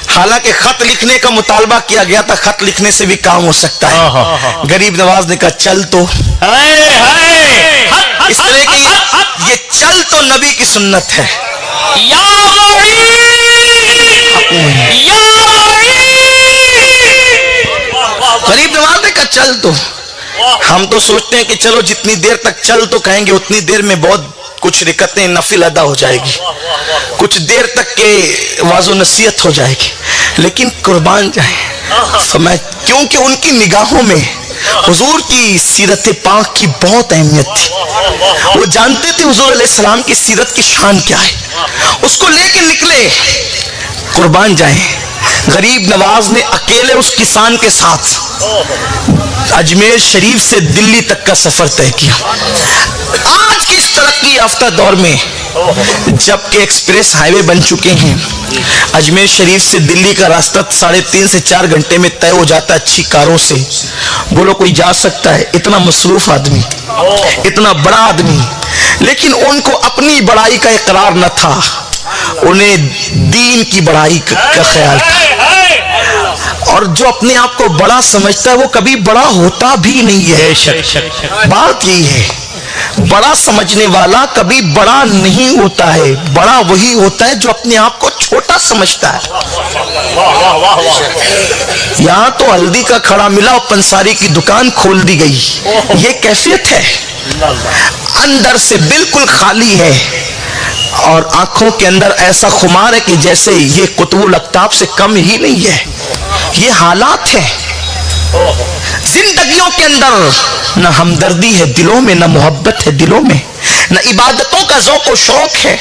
حالانکہ خط لکھنے کا مطالبہ کیا گیا تھا, خط لکھنے سے بھی کام ہو سکتا ہے. غریب نواز نے کہا چل تو, اس طرح کی یہ چل تو نبی کی سنت ہے. غریب نواز نے کہا چل تو. ہم تو سوچتے ہیں کہ چلو جتنی دیر تک چل تو کہیں گے اتنی دیر میں بہت کچھ رکعتیں نفل ادا ہو جائے گی, کچھ دیر تک کے واعظ و نصیحت ہو جائے گی. لیکن قربان جائیں فرمایا کیونکہ ان کی نگاہوں میں حضور کی سیرت پاک کی بہت اہمیت تھی. وہ جانتے تھے حضور علیہ السلام کی سیرت کی شان کیا ہے, اس کو لے کے نکلے. قربان جائیں غریب نواز نے اکیلے اس کسان کے ساتھ اجمیر شریف سے دلی تک کا سفر طے کیا. آج کی اس ترقی یافتہ دور میں جبکہ ایکسپریس ہائی وے بن چکے ہیں, اجمیر شریف سے دلی کا راستہ 3.5 سے 4 گھنٹے میں طے ہو جاتا ہے اچھی کاروں سے. بولو کوئی جا سکتا ہے؟ اتنا مصروف آدمی, اتنا بڑا آدمی, لیکن ان کو اپنی بڑائی کا اقرار نہ تھا, انہیں دین کی بڑائی کا خیال تھا. اور جو اپنے آپ کو بڑا سمجھتا ہے وہ کبھی بڑا ہوتا بھی نہیں ہے. بات یہی ہے, بڑا سمجھنے والا کبھی بڑا نہیں ہوتا ہے. بڑا وہی ہوتا ہے جو اپنے آپ کو چھوٹا سمجھتا ہے. یہاں تو ہلدی کا کھڑا ملا اور پنساری کی دکان کھول دی گئی, یہ کیفیت ہے. اندر سے بالکل خالی ہے اور آنکھوں کے اندر ایسا خمار ہے کہ جیسے یہ قطب الاقطاب سے کم ہی نہیں ہے. یہ حالات ہیں. زندگیوں کے اندر نہ ہمدردی ہے دلوں میں, نہ محبت ہے دلوں میں, نہ عبادتوں کا ذوق و شوق ہے,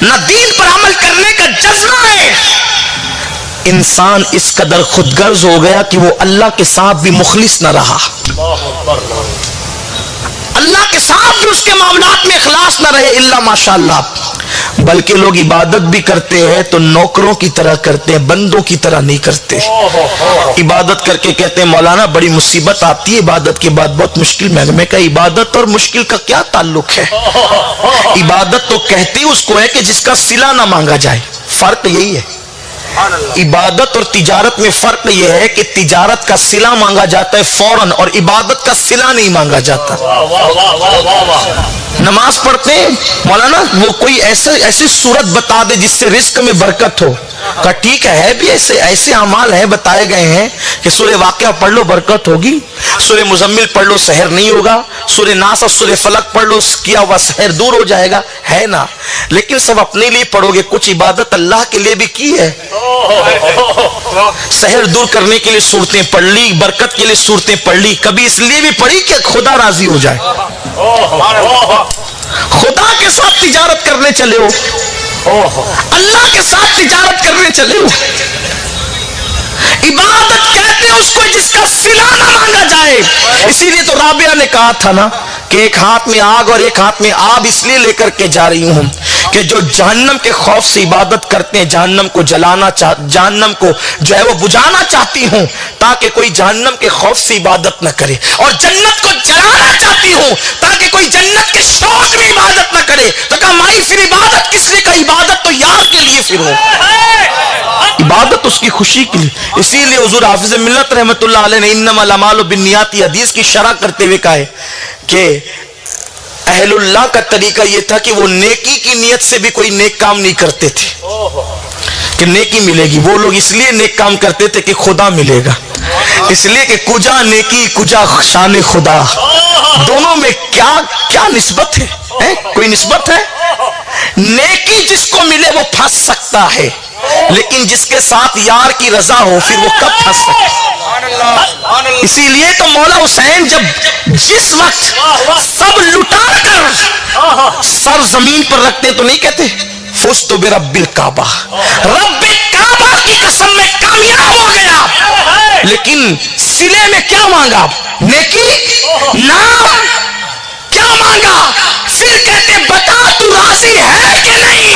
نہ دین پر عمل کرنے کا جذبہ ہے. انسان اس قدر خود غرض ہو گیا کہ وہ اللہ کے ساتھ بھی مخلص نہ رہا. اللہ کے ساتھ بھی اس کے معاملات میں اخلاص نہ رہے الا ماشاءاللہ، بلکہ لوگ عبادت بھی کرتے ہیں تو نوکروں کی طرح کرتے ہیں، بندوں کی طرح نہیں کرتے۔ عبادت کر کے کہتے ہیں مولانا بڑی مصیبت آتی ہے عبادت کے بعد، بہت مشکل۔ میں کہا عبادت اور مشکل کا کیا تعلق ہے؟ عبادت تو کہتے اس کو ہے کہ جس کا صلہ نہ مانگا جائے، فرق یہی ہے۔ عبادت اور تجارت میں فرق یہ ہے کہ تجارت کا صلہ مانگا جاتا ہے فوراً، اور عبادت کا صلہ نہیں مانگا جاتا۔ نماز پڑھتے ہیں مولانا وہ کوئی ایسی صورت بتا دے جس سے رزق میں برکت ہو، کہا ٹھیک ہے بھی ایسے اعمال ہیں بتائے گئے ہیں کہ سورہ واقعہ پڑھ لو برکت ہوگی، سورہ مزمل پڑھ لو سحر نہیں ہوگا، سورہ ناس اور سورہ فلق پڑھ لو کیا ہوا سحر دور ہو جائے گا، ہے نا؟ لیکن سب اپنے لیے پڑھو گے، کچھ عبادت اللہ کے لیے بھی کی ہے۔ سحر دور کرنے کے لیے صورتیں پڑھ لی، برکت کے لیے صورتیں پڑھ لی، کبھی اس لیے بھی پڑھی کہ خدا راضی ہو جائے، خدا کے ساتھ تجارت کرنے چلے ہو، اللہ کے ساتھ تجارت کرنے چلے ہو۔ عبادت کہتے ہیں اس کو جس کا صلہ نہ مانگا جائے۔ اسی لیے تو رابعہ نے کہا تھا نا کہ ایک ہاتھ میں آگ اور ایک ہاتھ میں آب اس لیے لے کر کے جا رہی ہوں کہ جو جہنم کے خوف سے عبادت کرتے ہیں جہنم کو جہنم کو جو ہے وہ بجھانا چاہتی ہوں تاکہ کوئی جہنم کے خوف سے عبادت نہ کرے، اور جنت کو جلانا چاہتی ہوں تاکہ کوئی جنت کے شوق میں عبادت نہ کرے۔ تو کہا مائی پھر عبادت کس لیے؟ کا عبادت تو یار کے لیے پھر ہو، عبادت اس کی خوشی کے لیے۔ اسی لیے حضور حافظ ملت رحمت اللہ علیہ نے انما الاعمال بالنیات حدیث کی شرح کرتے ہوئے کہا ہے کہ اہل اللہ کا طریقہ یہ تھا کہ وہ نیکی کی نیت سے بھی کوئی نیک کام نہیں کرتے تھے کہ نیکی ملے گی، وہ لوگ اس لیے نیک کام کرتے تھے کہ خدا ملے گا، اس لیے کہ کجا نیکی کجا شان خدا، دونوں میں کیا نسبت ہے؟ کوئی نسبت ہے؟ نیکی جس کو ملے وہ پھنس سکتا ہے، لیکن جس کے ساتھ یار کی رضا ہو پھر وہ کب پھنس سکے؟ اسی لیے تو مولا حسین جس وقت سب لٹا کر سر زمین پر رکھتے تو نہیں کہتے فزت برب الکعبہ، رب کعبہ کی قسم میں کامیاب ہو گیا، لیکن سلے میں کیا مانگا؟ نیکی، نام، کیا مانگا؟ پھر کہتے بتا تو راضی ہے کہ نہیں؟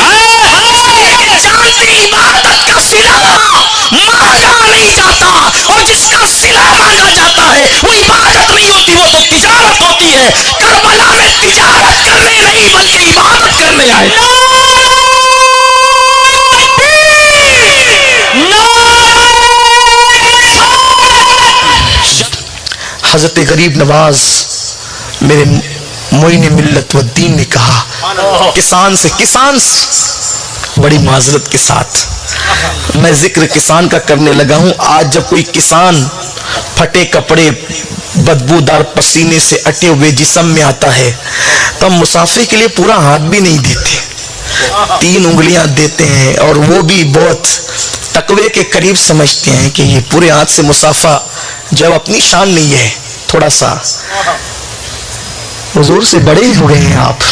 جانتے عبادت کا صلہ مانگا نہیں جاتا، اور جس کا صلہ مانگا جاتا ہے وہ عبادت نہیں ہوتی، وہ تو تجارت ہوتی ہے۔ کربلا میں تجارت کرنے نہیں بلکہ عبادت کرنے آئے۔ حضرت غریب نواز میرے معین ملت و دین نے کہا کسان سے بڑی معذرت کے ساتھ میں ذکر کسان کا کرنے لگا ہوں، آج جب کوئی کسان پھٹے کپڑے بدبودار پسینے سے اٹے ہوئے جسم میں آتا ہے تو ہم مسافر کے لیے پورا ہاتھ بھی نہیں دیتے، 3 انگلیاں دیتے ہیں، اور وہ بھی بہت تقوی کے قریب سمجھتے ہیں کہ یہ پورے ہاتھ سے مسافہ جب اپنی شان نہیں ہے، تھوڑا سا حضور سے بڑے ہو گئے ہیں آپ،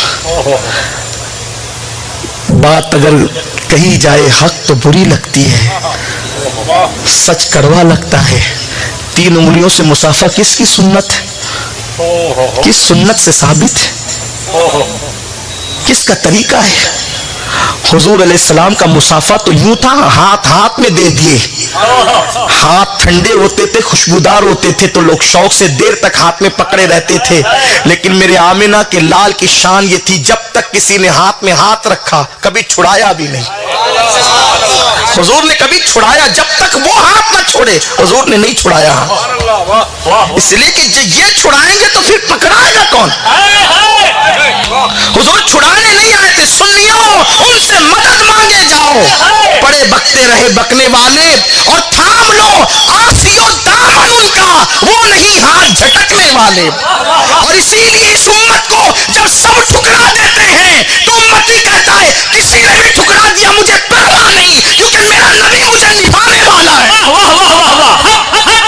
بات اگر کہی جائے حق تو بری لگتی ہے، سچ کڑوا لگتا ہے۔ 3 انگلیوں سے مسافہ کس کی سنت ہے؟ کس سنت سے ثابت ہے؟ کس کا طریقہ ہے؟ حضور علیہ السلام کا مسافہ تو یوں تھا، ہاتھ میں دے دیے، ہاتھ ٹھنڈے ہوتے تھے، خوشبودار ہوتے تھے تو لوگ شوق سے دیر تک ہاتھ میں پکڑے رہتے تھے، لیکن میرے آمنہ کے لال کی شان یہ تھی جب تک کسی نے ہاتھ میں ہاتھ رکھا کبھی چھڑایا بھی نہیں۔ حضور نے کبھی چھڑایا، جب تک وہ ہاتھ نہ چھوڑے حضور نے نہیں چھڑایا، اس لیے کہ یہ چھڑائیں گے تو پھر پکڑائے گا کون؟ حضور چھڑانے نہیں آئے تھے، سنیوں ان سے مدد مانگے جاؤ، پڑے بکتے رہے بکنے والے، اور تھام لو آسیو دامن ان کا، وہ نہیں ہاتھ جھٹکنے والے۔ اور اسی لیے اس امت کو جب سب ٹھکرا دیتے ہیں تو امتی کہتا ہے کسی نے بھی ٹھکرا دیا مجھے پرواہ نہیں، کیونکہ میرا نبی مجھے نبھانے والا ہے۔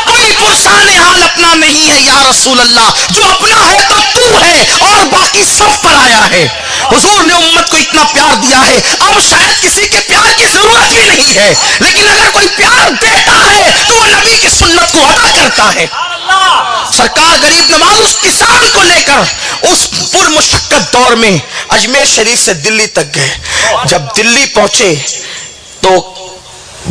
کوئی پرسان حال اپنا نہیں ہے یا رسول اللہ، جو اپنا ہے تو تو ہے اور باقی سب پر آیا ہے۔ حضور نے امت کو اتنا پیار دیا ہے، اب شاید کسی کے پیار کی ضرورت بھی نہیں ہے، لیکن اگر کوئی پیار دیتا ہے تو وہ نبی کی سنت کو ادا کرتا ہے۔ سرکار غریب نواز اس کسان کو لے کر اس پرمشقت دور میں اجمیر شریف سے دلی تک گئے. جب دلی پہنچے تو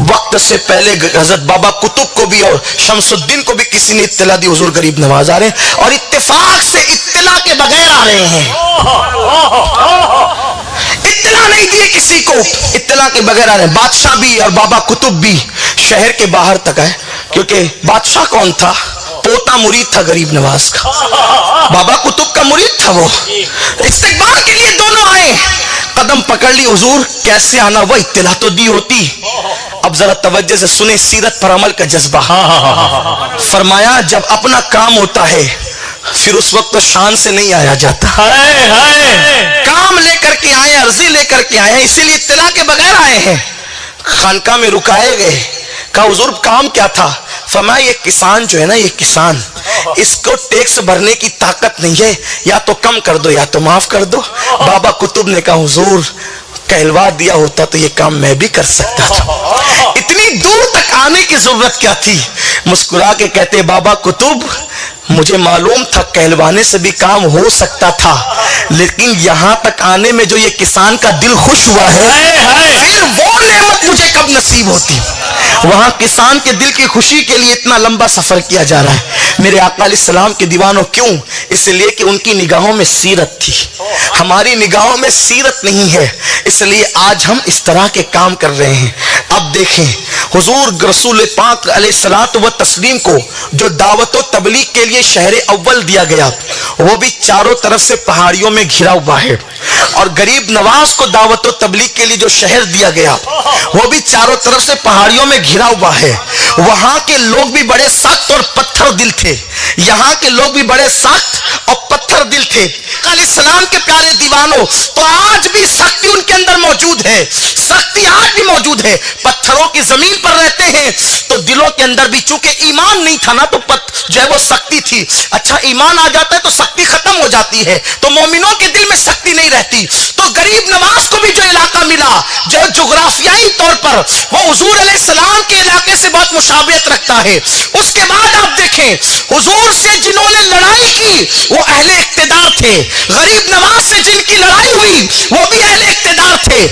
وقت سے پہلے حضرت بابا قطب کو بھی اور شمس الدین کو بھی کسی نے اطلاع دی حضور غریب نواز آ رہے ہیں, اور اتفاق سے اطلاع کے بغیر آ رہے ہیں. اطلاع نہیں دیے کسی کو, اطلاع کے بغیر آ رہے ہیں. بادشاہ بھی اور بابا قطب بھی شہر کے باہر تک آئے, کیونکہ بادشاہ کون تھا؟ پوتا مرید تھا غریب نواز کا, بابا قطب کا مرید تھا وہ. استقبال کے لیے دونوں آئے, قدم پکڑ لی, حضور کیسے آنا, وہ اطلاع تو دی ہوتی. اب ذرا توجہ سے سنیں سیرت پر عمل کا جذبہ. فرمایا جب اپنا کام ہوتا ہے پھر اس وقت تو شان سے نہیں آیا جاتا, کام لے کر کے آئے, عرضی لے کر کے آئے ہیں, اسی لیے اطلاع کے بغیر آئے ہیں. خانقاہ میں رکائے گئے, کہا حضور کام کیا تھا؟ فرمایا یہ کسان جو ہے نا, یہ کسان, اس کو ٹیکس بھرنے کی طاقت نہیں ہے, یا تو کم کر دو یا تو معاف کر دو. بابا قطب نے کہا حضور کہلوا دیا ہوتا تو یہ کام میں بھی کر سکتا تھا, اتنی دور تک آنے کی ضرورت کیا تھی؟ مسکرا کے کہتے بابا قطب مجھے معلوم تھا کہلوانے سے بھی کام ہو سکتا تھا, لیکن یہاں تک آنے میں جو یہ کسان کا دل خوش ہوا ہے پھر وہ نعمت مجھے کب نصیب ہوتی. وہاں کسان کے دل کی خوشی کے لیے اتنا لمبا سفر کیا جا رہا ہے. میرے آقا علیہ السلام کے دیوانوں, کیوں؟ اس لیے کہ ان کی نگاہوں میں سیرت تھی, ہماری نگاہوں میں سیرت نہیں ہے, اس لیے آج ہم اس طرح کے کام کر رہے ہیں. اب دیکھیں حضور رسول پاک علیہ الصلوۃ والتسلیم کو جو دعوت و تبلیغ کے لیے شہر اول دیا گیا وہ بھی چاروں طرف سے پہاڑیوں میں گھرا ہوا ہے, اور غریب نواز کو دعوت و تبلیغ کے لیے جو شہر دیا گیا وہ بھی چاروں طرف سے پہاڑیوں میں گھرا ہوا ہے. وہاں کے لوگ بھی بڑے سخت اور پتھر دل تھے, یہاں کے لوگ بھی بڑے سخت اور پتھر دل تھے. علیہ السلام کے پیارے دیوانوں, تو آج بھی سختی ان کے اندر موجود ہے, سختی آج بھی موجود ہے. پتھروں کی زمین پر رہتے ہیں تو دلوں کے اندر بھی چونکہ ایمان نہیں تھا نا تو جو ہے وہ سختی تھی. اچھا ایمان آ جاتا ہے تو سختی ختم ہو جاتی ہے, تو مومنوں کے دل میں سختی نہیں رہتی. تو غریب نواز کو بھی جو علاقہ ملا جو جغرافیائی طور پر وہ حضور علیہ السلام کے علاقے سے بہت مشابہت رکھتا ہے. اس کے بعد آپ دیکھیں حضور سے جنہوں نے لڑائی کی وہ اہل اقتدار تھے, غریب نواز سے جن کی لڑائی ہوئی وہ بھی اہل اقتدار تھے.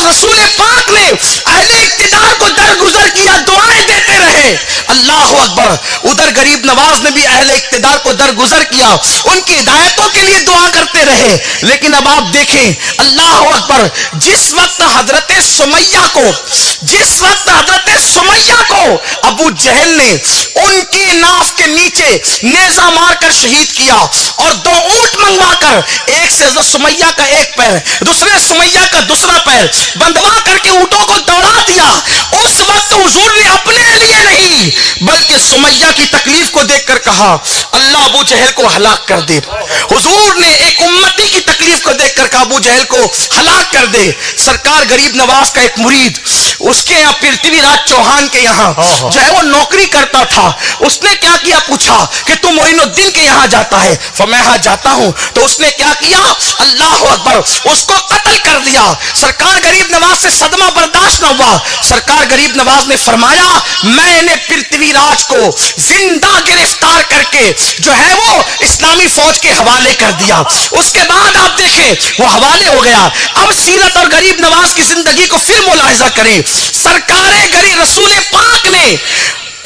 رسول پاک نے اہل اقتدار کو درگزر کیا, دعائیں دیتے رہے, اللہ اکبر. ادھر غریب نواز نے بھی اہل اقتدار کو درگزر کیا, ان کی ہدایتوں کے لیے دعا کرتے رہے. لیکن اب آپ دیکھیں اللہ اکبر, جس وقت حضرت سمیہ کو ابو جہل نے ان کی ناف کے نیچے نیزہ مار کر شہید کیا اور 2 اونٹ منگوا کر, ایک سے سمیہ کا ایک پیر دوسرے سمیہ کا دوسرا پیر بندوا کر کے اونٹوں کو دوڑا دیا, اس وقت حضور نے اپنے لیے نہیں بلکہ سمیہ کی تکلیف کو دیکھ کر کہا اللہ ابو جہل کو ہلاک کر دے. حضور نے ایک امتی کی تکلیف کو دیکھ کر کہا ابو جہل کو ہلاک کر دے. سرکار غریب نواز کا ایک مرید اس کے یہاں پرتھوی راج چوہان کے یہاں جو ہے وہ نوکری کرتا تھا, اس نے کیا کیا, پوچھا کہ تم معین الدین کے یہاں جاتا ہے؟ فرمایا ہاں جاتا ہوں. تو اس نے کیا کیا, اللہ اکبر, اس کو قتل کر دیا. سرکار غریب نواز سے صدمہ برداشت نہ ہوا, سرکار غریب نواز نے فرمایا میں نے پرتھوی راج کو زندہ گرفتار کر کے جو ہے وہ اسلامی فوج کے حوالے کر دیا. اس کے بعد آپ دیکھیں وہ حوالے ہو گیا. اب سیرت اور غریب نواز کی زندگی کو پھر ملاحظہ کریں. سرکار غریب رسول پاک نے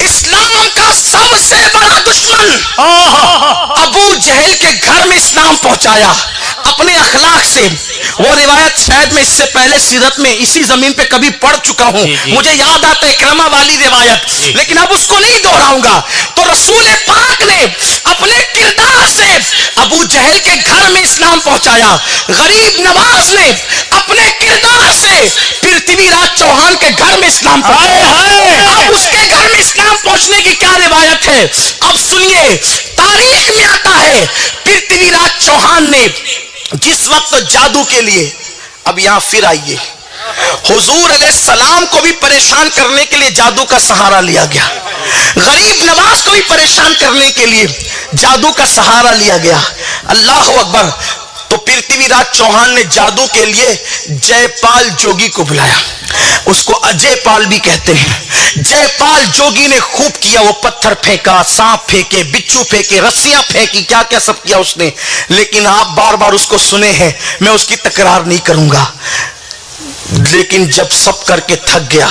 اسلام کا سب سے بڑا دشمن ابو جہل کے گھر میں اسلام پہنچایا اپنے اخلاق سے. وہ روایت شاید میں اس سے پہلے سیرت میں اسی زمین پہ کبھی پڑھ چکا ہوں, مجھے یاد آتا ہے اکرمہ والی روایت, لیکن اب اس کو نہیں دہراؤں گا. تو رسول پاک نے اپنے کردار سے ابو جہل کے گھر میں اسلام پہنچایا, غریب نواز نے اپنے کردار سے پرتھوی راج چوہان کے گھر میں اسلام پہنچایا. اب اس کے گھر میں اسلام پہنچنے کی کیا روایت ہے اب سنیے. تاریخ میں آتا ہے پرتھوی راج چوہان نے جس وقت جادو کے لیے, اب یہاں پھر آئیے, حضور علیہ السلام کو بھی پریشان کرنے کے لیے جادو کا سہارا لیا گیا, غریب نواز کو بھی پریشان کرنے کے لیے جادو کا سہارا لیا گیا. اللہ اکبر. تو پرتھوی راج چوہان نے جادو کے لیے جے پال جوگی کو بلایا. اس کو اجے پال بھی کہتے ہیں۔ جے پال جوگی نے خوب کیا، وہ پتھر پھینکا، سانپ پھینکے، بچھو پھینکے، رسیاں پھینکی، کیا کیا سب کیا اس نے، لیکن آپ بار بار اس کو سنے ہیں، میں اس کی تکرار نہیں کروں گا۔ لیکن جب سب کر کے تھک گیا،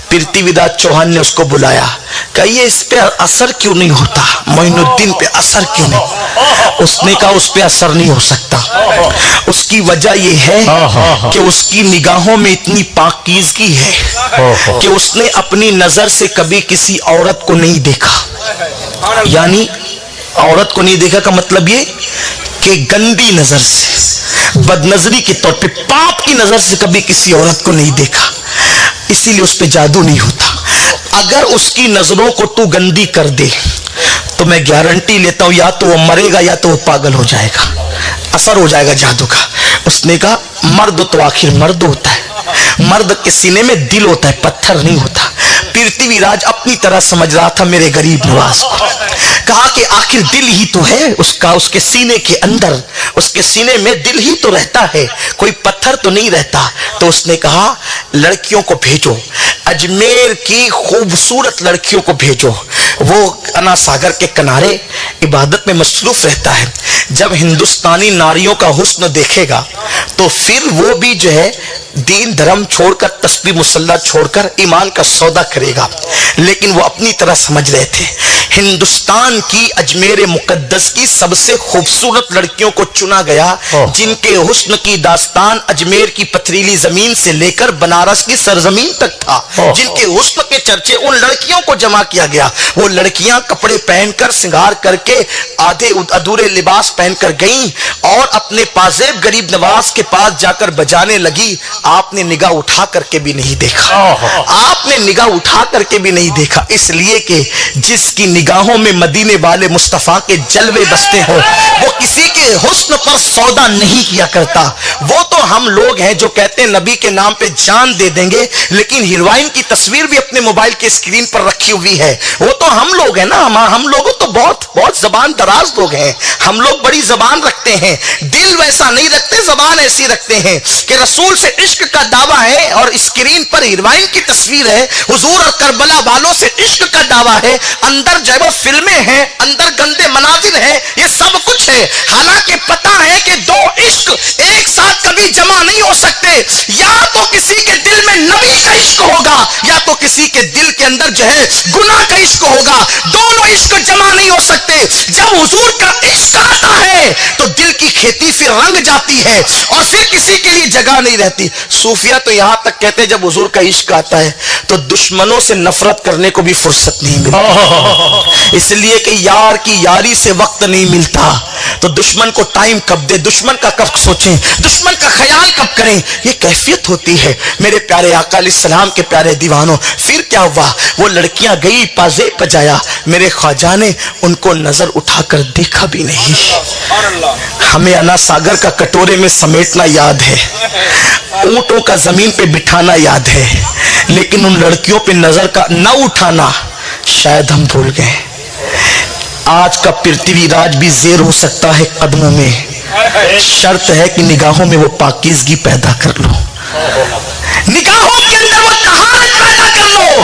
پرتھوی راج چوہان نے اس کو بلایا، کہا یہ اس پہ اثر کیوں نہیں ہوتا، معین الدین پہ اثر کیوں نہیں؟ اس نے کہا اس پہ اثر نہیں ہو سکتا، اس کی وجہ یہ ہے کہ اس کی نگاہوں میں اتنی پاکیزگی ہے کہ اس نے اپنی نظر سے کبھی کسی عورت کو نہیں دیکھا۔ یعنی عورت کو نہیں دیکھا کا مطلب یہ کہ گندی نظر سے، بد نظری کے طور پہ، پاپ کی نظر سے کبھی کسی عورت کو نہیں دیکھا، اسی لیے اس پہ جادو نہیں ہوتا۔ اگر اس کی نظروں کو تو گندی کر دے تو میں گارنٹی لیتا ہوں یا تو وہ مرے گا یا تو وہ پاگل ہو جائے گا، اثر ہو جائے گا جادو کا۔ اس نے کہا مرد تو آخر مرد ہوتا ہے، مرد کے سینے میں دل ہوتا ہے، پتھر نہیں ہوتا۔ پرتھوی راج اپنی طرح سمجھ رہا تھا میرے غریب نواز کو، کہا کہ آخر دل ہی تو ہے اس کا، اس کے سینے کے اندر، اس کے سینے میں دل ہی تو رہتا ہے، کوئی پتھر تو نہیں رہتا۔ تو اس نے کہا لڑکیوں کو بھیجو، اجمیر کی خوبصورت لڑکیوں کو بھیجو، وہ انا ساگر کے کنارے عبادت میں مصروف رہتا ہے، جب ہندوستانی ناریوں کا حسن دیکھے گا تو پھر وہ بھی جو ہے دین دھرم چھوڑ کر، تسبیح مسلح چھوڑ کر ایمان کا سودا کرے گا۔ لیکن وہ اپنی طرح سمجھ رہے تھے، ہندوستان کی اجمیر مقدس کی سب سے خوبصورت لڑکیوں کو چنا گیا، جن کے حسن کی داستان اجمیر کی پتھریلی زمین سے لے کر بنارس کی سرزمین تک تھا، جن کے حسن کے چرچے، ان لڑکیوں کو جمع کیا گیا۔ وہ لڑکیاں کپڑے پہن کر، سنگار کر کے، آدھے ادھورے لباس پہن کر گئیں اور اپنے پازیب غریب نواز کے پاس جا کر بجانے لگی۔ آپ نے نگاہ اٹھا کر کے بھی نہیں دیکھا، آپ نے نگاہ اٹھا کر کے بھی نہیں دیکھا، اس لیے کہ جس کی نگاہوں میں مدینے والے مصطفیٰ کے جلوے بستے ہوں وہ کسی کے حسن پر سودا نہیں کیا کرتا۔ وہ تو ہم لوگ ہیں جو کہتے ہیں نبی کے نام پہ جان دے دیں گے، لیکن ہیروئن کی تصویر بھی اپنے موبائل کے اسکرین پر رکھی ہوئی ہے۔ وہ تو ہم لوگ ہیں نا، ہم لوگ تو بہت زبان دراز لوگ ہیں، ہم لوگ بڑی زبان رکھتے ہیں، دل ویسا نہیں رکھتے، زبان ایسی رکھتے ہیں کہ رسول سے عشق کا دعویٰ ہے اور اسکرین پر ہیروئن کی تصویر ہے، حضور اور کربلا والوں سے عشق کا دعویٰ ہے، اندر جو ہے وہ فلمیں ہیں، اندر گندے مناظر ہیں، یہ سب کچھ ہے۔ حالانکہ پتہ ہے کہ دو عشق ایک ساتھ کبھی جمع نہیں ہو سکتے، یا تو کسی کے دل میں نبی کا عشق ہوگا یا تو کسی کے دل کے اندر جو ہے گناہ کا عشق ہوگا، دونوں عشق جمع نہیں ہو سکتے۔ جب حضور کا عشق آتا ہے تو دل کی کھیتی پھر رنگ جاتی ہے اور پھر کسی کے لیے جگہ نہیں رہتی۔ صوفیہ تو یہاں تک کہتے ہیں جب حضور کا عشق آتا ہے تو دشمنوں سے نفرت کرنے کو بھی فرصت نہیں ملتی، اس لیے کہ یار کی یاری سے وقت نہیں ملتا تو دشمن کو ٹائم کب دے، دشمن کا کب سوچیں، دشمن کا خیال کب کریں، یہ کیفیت ہوتی ہے میرے پیارے آقا علیہ السلام کے پیارے دیوانوں۔ پھر کیا ہوا، وہ لڑکیاں گئی، پازے پجایا، میرے خواجہ نے ان کو نظر اٹھا کر دیکھا بھی نہیں۔ ہمیں انا ساگر کا کٹورے میں سمیٹنا یاد ہے، اونٹوں کا زمین پہ بٹھانا یاد ہے، لیکن ان لڑکیوں پہ نظر کا نہ اٹھانا شاید ہم بھول گئے۔ آج کا پرتھوی راج بھی زیر ہو سکتا ہے قدموں میں، شرط ہے کہ نگاہوں میں وہ پاکیزگی پیدا کر لو، نگاہوں کے اندر وہ طہارت پیدا کر لو۔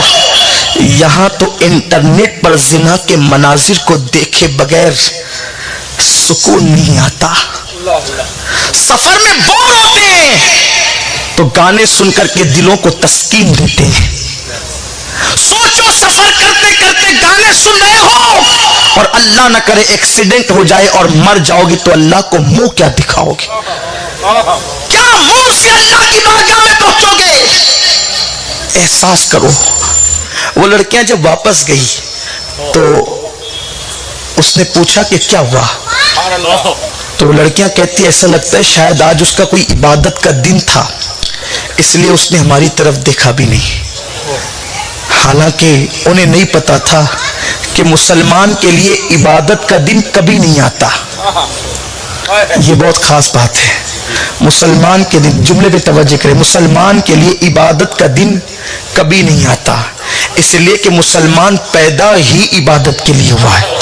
یہاں تو انٹرنیٹ پر زنا کے مناظر کو دیکھے بغیر سکون نہیں آتا، سفر میں بور ہوتے ہیں تو گانے سن کر کے دلوں کو تسکین دیتے ہیں۔ سوچو سفر کرتے کرتے گانے سن رہے ہو اور اللہ نہ کرے ایکسیڈنٹ ہو جائے اور مر جاؤ گے تو اللہ کو منہ کیا دکھاؤ گے، کیا منہ سے اللہ کی بارگاہ میں پہنچو گے؟ احساس کرو۔ وہ لڑکیاں جب واپس گئی تو اس نے پوچھا کہ کیا ہوا، تو وہ لڑکیاں کہتی ایسا لگتا ہے شاید آج اس کا کوئی عبادت کا دن تھا اس لیے اس نے ہماری طرف دیکھا بھی نہیں۔ حالانکہ انہیں نہیں پتا تھا کہ مسلمان کے لیے عبادت کا دن کبھی نہیں آتا۔ یہ بہت خاص بات ہے، مسلمان کے دن، جملے پہ توجہ کریں، مسلمان کے لیے عبادت کا دن کبھی نہیں آتا، اس لیے کہ مسلمان پیدا ہی عبادت کے لیے ہوا ہے۔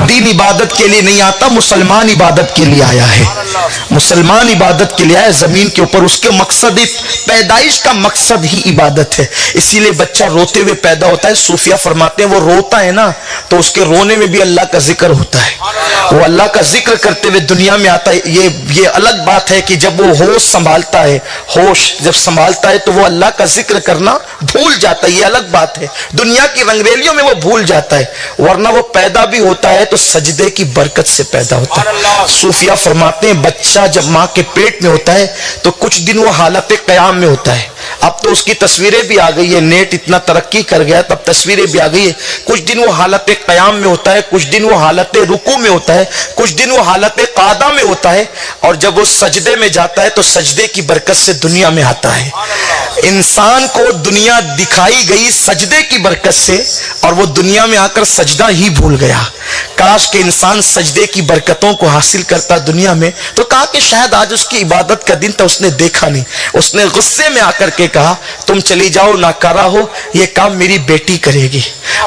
دین عبادت کے لیے نہیں آتا، مسلمان عبادت کے لیے آیا ہے، مسلمان عبادت کے لیے آیا زمین کے اوپر۔ اس کے مقصد، پیدائش کا مقصد ہی عبادت ہے، اسی لیے بچہ روتے ہوئے پیدا ہوتا ہے۔ صوفیہ فرماتے ہیں وہ روتا ہے نا تو اس کے رونے میں بھی اللہ کا ذکر ہوتا ہے، وہ اللہ کا ذکر کرتے ہوئے دنیا میں آتا ہے۔ یہ الگ بات ہے کہ جب وہ ہوش سنبھالتا ہے، ہوش جب سنبھالتا ہے تو وہ اللہ کا ذکر کرنا بھول جاتا ہے، یہ الگ بات ہے، دنیا کی رنگریلیوں میں وہ بھول جاتا ہے، ورنہ وہ پیدا بھی ہوتا ہے تو سجدے کی برکت سے پیدا ہوتا ہے۔ صوفیہ فرماتے ہیں بچہ جب ماں کے پیٹ میں ہوتا ہے تو کچھ دن وہ حالت قیام میں ہوتا ہے، اب تو اس کی تصویریں بھی آ گئی ہے، نیٹ اتنا ترقی کر گیا تب تصویریں بھی آ گئی ہے، کچھ دن وہ حالت قیام میں ہوتا ہے، کچھ دن وہ حالت رکوع میں ہوتا ہے، کچھ دن وہ حالت قعدہ میں ہوتا ہے، اور جب وہ سجدے میں جاتا ہے تو سجدے کی برکت سے دنیا میں آتا ہے۔ انسان کو دنیا دکھائی گئی سجدے کی برکت سے، اور وہ دنیا میں آ کر سجدہ ہی بھول گیا۔ کاش کہ انسان سجدے کی برکتوں کو حاصل کرتا دنیا میں، تو کہا کہ شاید آج اس کی عبادت کا دن تھا، اس نے دیکھا نہیں، اس نے غصے میں آ کر کے کہا تم چلی جاؤ ناکارہ ہو، یہ کام میری بیٹی کرے گی۔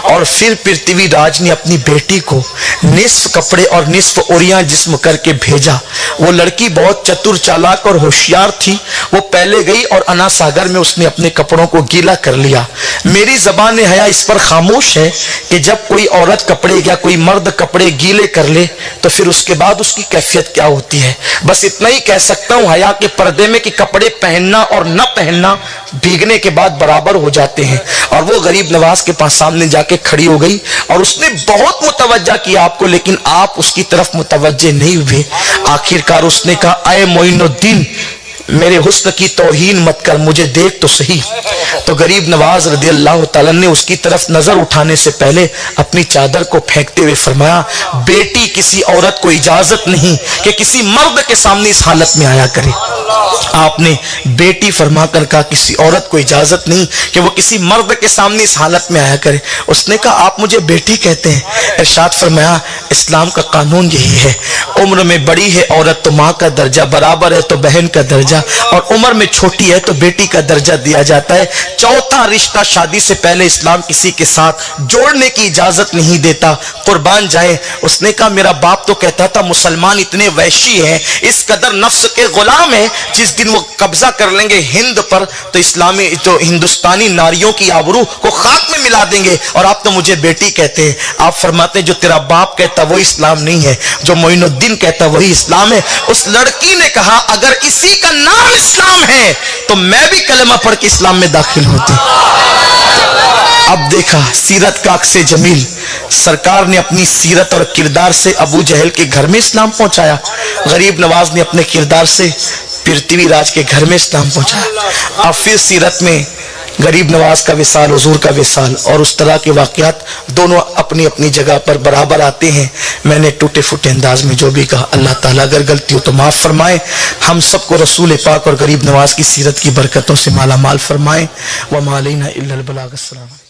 اور پھر پرتھوی راج نے اپنی بیٹی کو نصف کپڑے اور نصف اوریاں جسم کر کے بھیجا۔ وہ لڑکی بہت چتر چالاک اور ہوشیار تھی، وہ پہلے گئی اور انا ساگر میں اس نے اپنے کپڑوں کو گیلا کر لیا۔ میری زبان حیا اس پر خاموش ہے کہ جب کوئی عورت کپڑے یا کوئی مرد کپڑے گیلے کر لے تو پھر اس کے بعد اس کی کیفیت کیا ہوتی ہے۔ بس اتنا ہی کہہ سکتا ہوں حیا کے پردے میں کہ کپڑے پہننا اور نہ پہننا بھیگنے کے بعد برابر ہو جاتے ہیں۔ اور وہ غریب نواز کے پاس سامنے جا کے کھڑی ہو گئی اور اس نے بہت متوجہ کیا آپ کو، لیکن آپ اس کی طرف متوجہ نہیں ہوئے۔ آخر کار اس نے کہا اے معین الدین میرے حسن کی توہین مت کر، مجھے دیکھ تو صحیح۔ تو غریب نواز رضی اللہ تعالیٰ نے اس کی طرف نظر اٹھانے سے پہلے اپنی چادر کو پھینکتے ہوئے فرمایا بیٹی کسی عورت کو اجازت نہیں کہ کسی مرد کے سامنے اس حالت میں آیا کرے۔ آپ نے بیٹی فرما کر کہا کسی عورت کو اجازت نہیں کہ وہ کسی مرد کے سامنے اس حالت میں آیا کرے۔ اس نے کہا آپ مجھے بیٹی کہتے ہیں؟ ارشاد فرمایا اسلام کا قانون یہی ہے، عمر میں بڑی ہے عورت تو ماں کا درجہ برابر ہے تو بہن کا درجہ، اور عمر میں چھوٹی ہے تو بیٹی کا درجہ دیا جاتا ہے۔ چوتھا رشتہ شادی سے پہلے اسلام کسی کے ساتھ جوڑنے کی اجازت نہیں دیتا، قربان جائے۔ اس نے کہا میرا باپ تو کہتا تھا مسلمان اتنے وحشی ہیں، اس قدر نفس کے غلام ہیں، جس دن وہ قبضہ کر لیں گے ہند پر تو اسلامی تو ہندوستانی ناریوں کی آبرو کو خاک میں ملا دیں گے، اور آپ تو مجھے بیٹی کہتے ہیں۔ آپ فرماتے ہیں جو تیرا باپ کہتا وہ اسلام نہیں ہے، جو معین الدین کہتا وہی اسلام ہے۔ اس لڑکی نے کہا اگر اسی کا نام اسلام ہے تو میں بھی کلمہ پڑھ کے اسلام میں داخل ہوتی۔ اب دیکھا سیرت کا عکس جمیل، سرکار نے اپنی سیرت اور کردار سے ابو جہل کے گھر میں اسلام پہنچایا، غریب نواز نے اپنے کردار سے پرتھوی راج کے گھر میں اسلام پہنچایا۔ اب پھر سیرت میں غریب نواز کا وصال، حضور کا وصال اور اس طرح کے واقعات دونوں اپنی اپنی جگہ پر برابر آتے ہیں۔ میں نے ٹوٹے پھوٹے انداز میں جو بھی کہا اللہ تعالیٰ اگر غلطی ہو تو معاف فرمائے، ہم سب کو رسول پاک اور غریب نواز کی سیرت کی برکتوں سے مالا مال فرمائے۔ وما علینا الا البلاغ۔ السلام۔